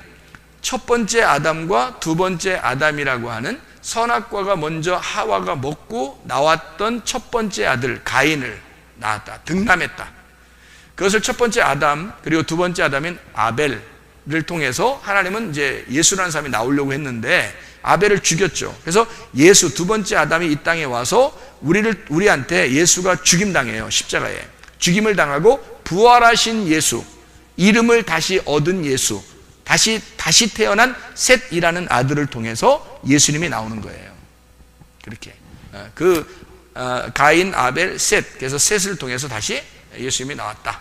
첫 번째 아담과 두 번째 아담이라고 하는 선악과가 먼저 하와가 먹고 나왔던 첫 번째 아들 가인을 낳았다. 등남했다. 그것을 첫 번째 아담, 그리고 두 번째 아담인 아벨을 통해서 하나님은 이제 예수라는 사람이 나오려고 했는데 아벨을 죽였죠. 그래서 예수, 두 번째 아담이 이 땅에 와서 우리한테 예수가 죽임당해요. 십자가에. 죽임을 당하고 부활하신 예수, 이름을 다시 얻은 예수, 다시 태어난 셋이라는 아들을 통해서 예수님이 나오는 거예요. 그렇게 가인, 아벨, 셋, 그래서 셋을 통해서 다시 예수님이 나왔다.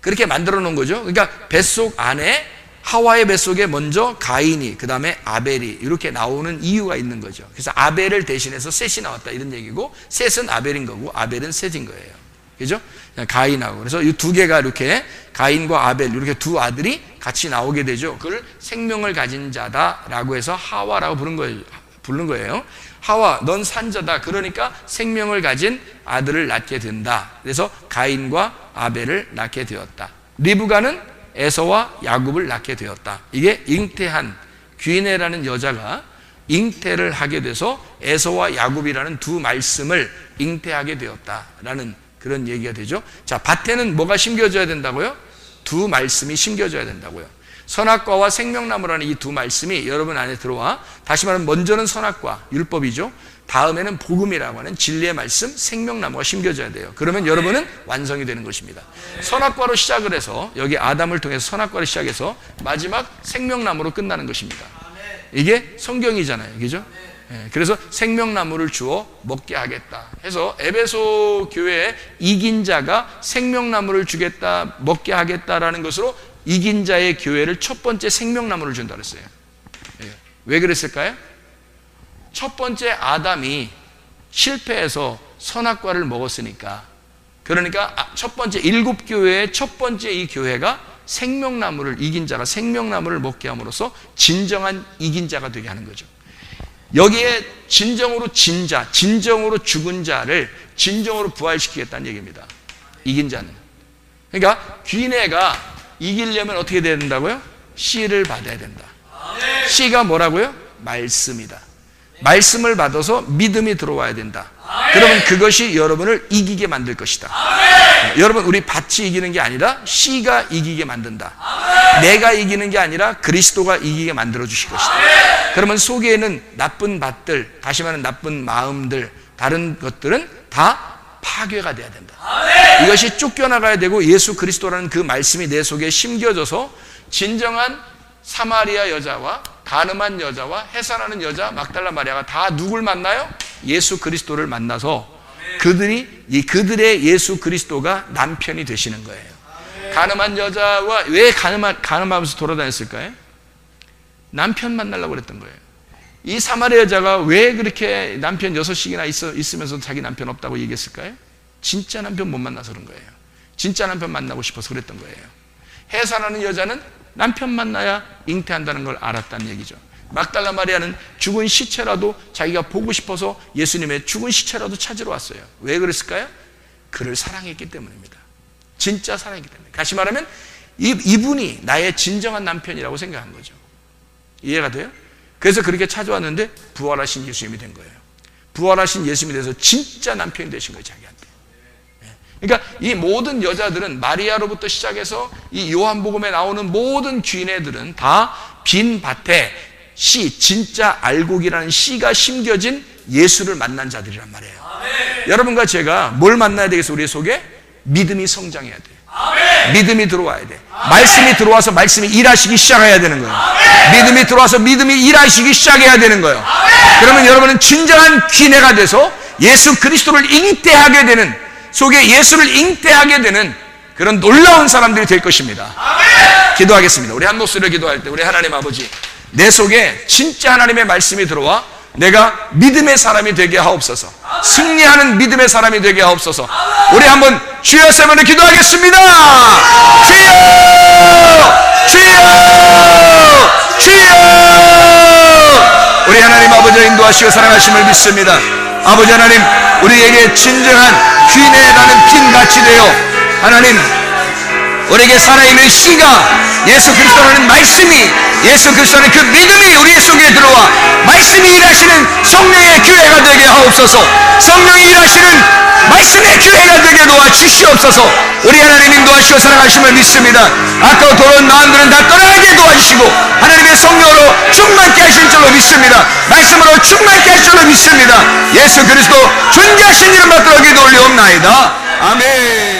그렇게 만들어 놓은 거죠. 그러니까 뱃속 안에, 하와의 뱃속에 먼저 가인이, 그 다음에 아벨이 이렇게 나오는 이유가 있는 거죠. 그래서 아벨을 대신해서 셋이 나왔다 이런 얘기고, 셋은 아벨인 거고 아벨은 셋인 거예요. 그죠? 가인하고. 그래서 이 두 개가 이렇게, 가인과 아벨, 이렇게 두 아들이 같이 나오게 되죠. 그걸 생명을 가진 자다라고 해서 하와라고 부른 거예요. 하와, 넌 산자다. 그러니까 생명을 가진 아들을 낳게 된다. 그래서 가인과 아벨을 낳게 되었다. 리브가는 에서와 야곱을 낳게 되었다. 이게 잉태한 귀네라는 여자가 잉태를 하게 돼서 에서와 야곱이라는 두 말씀을 잉태하게 되었다라는 그런 얘기가 되죠. 자, 밭에는 뭐가 심겨져야 된다고요? 두 말씀이 심겨져야 된다고요. 선악과와 생명나무라는 이 두 말씀이 여러분 안에 들어와, 다시 말하면 먼저는 선악과, 율법이죠. 다음에는 복음이라고 하는 진리의 말씀, 생명나무가 심겨져야 돼요. 그러면 여러분은 완성이 되는 것입니다. 선악과로 시작을 해서, 여기 아담을 통해서 선악과를 시작해서 마지막 생명나무로 끝나는 것입니다. 이게 성경이잖아요. 그죠? 그래서 생명나무를 주어 먹게 하겠다 해서 에베소 교회에 이긴 자가 생명나무를 주겠다, 먹게 하겠다라는 것으로 이긴 자의 교회를 첫 번째 생명나무를 준다 그랬어요. 왜 그랬을까요? 첫 번째 아담이 실패해서 선악과를 먹었으니까, 그러니까 첫 번째 일곱 교회의 첫 번째 이 교회가 생명나무를, 이긴 자가 생명나무를 먹게 함으로써 진정한 이긴 자가 되게 하는 거죠. 여기에 진정으로 진자, 진정으로 죽은 자를 진정으로 부활시키겠다는 얘기입니다. 이긴 자는. 그러니까 귀내가 이기려면 어떻게 돼야 된다고요? 씨를 받아야 된다. 씨가 뭐라고요? 말씀이다. 말씀을 받아서 믿음이 들어와야 된다. 그러면 그것이 여러분을 이기게 만들 것이다. 여러분, 우리 밭이 이기는 게 아니라 씨가 이기게 만든다. 내가 이기는 게 아니라 그리스도가 이기게 만들어 주실 것이다. 그러면 속에 있는 나쁜 밭들, 다시 말하면 나쁜 마음들, 다른 것들은 다 파괴가 돼야 된다. 이것이 쫓겨나가야 되고, 예수 그리스도라는 그 말씀이 내 속에 심겨져서 진정한 사마리아 여자와 가늠한 여자와 해산하는 여자 막달라 마리아가 다 누굴 만나요? 예수 그리스도를 만나서 그들의 예수 그리스도가 남편이 되시는 거예요. 가늠한 여자와 왜 가늠하면서 돌아다녔을까요? 남편 만나려고 그랬던 거예요. 이 사마리아 여자가 왜 그렇게 남편 6씩이나 있으면서 자기 남편 없다고 얘기했을까요? 진짜 남편 못 만나서 그런 거예요. 진짜 남편 만나고 싶어서 그랬던 거예요. 해산하는 여자는 남편 만나야 잉태한다는 걸 알았다는 얘기죠. 막달라 마리아는 죽은 시체라도 자기가 보고 싶어서 예수님의 죽은 시체라도 찾으러 왔어요. 왜 그랬을까요? 그를 사랑했기 때문입니다. 진짜 사랑했기 때문에. 다시 말하면 이분이 나의 진정한 남편이라고 생각한 거죠. 이해가 돼요? 그래서 그렇게 찾아왔는데 부활하신 예수님이 된 거예요. 부활하신 예수님이 돼서 진짜 남편이 되신 거예요, 자기한테. 그러니까 이 모든 여자들은, 마리아로부터 시작해서 이 요한복음에 나오는 모든 귀인애들은 다 빈 밭에 씨, 진짜 알곡이라는 씨가 심겨진 예수를 만난 자들이란 말이에요. 여러분과 제가 뭘 만나야 되겠어요? 우리 속에 믿음이 성장해야 돼. 믿음이 들어와야 돼. 말씀이 들어와서 말씀이 일하시기 시작해야 되는 거예요. 믿음이 들어와서 믿음이 일하시기 시작해야 되는 거예요. 그러면 여러분은 진정한 귀내가 돼서 예수 그리스도를 잉태하게 되는, 속에 예수를 잉태하게 되는 그런 놀라운 사람들이 될 것입니다. 기도하겠습니다. 우리 한 목소리로 기도할 때, 우리 하나님 아버지, 내 속에 진짜 하나님의 말씀이 들어와 내가 믿음의 사람이 되게 하옵소서. 승리하는 믿음의 사람이 되게 하옵소서. 우리 한번 주여 세번을 기도하겠습니다. 주여! 주여! 주여! 우리 하나님 아버지 인도하시고 사랑하심을 믿습니다. 아버지 하나님, 우리에게 진정한 귀내라는 핀같이 되어 하나님, 우리에게 살아있는 씨가 예수 그리스도라는 말씀이, 예수 그리스도라는 그 믿음이 우리 속에 들어와 말씀이 일하시는 성령의 교회가 되게 하옵소서. 성령이 일하시는 말씀의 교회가 되게 도와주시옵소서. 우리 하나님 인도하시고 사랑하심을 믿습니다. 아까워 돌아온 마음들은 다 떠나게 도와주시고 하나님의 성령으로 충만케 하신 줄로 믿습니다. 말씀으로 충만케 하신 줄로 믿습니다. 예수 그리스도 존귀하신 이름 받들어 기도 올리옵나이다. 아멘.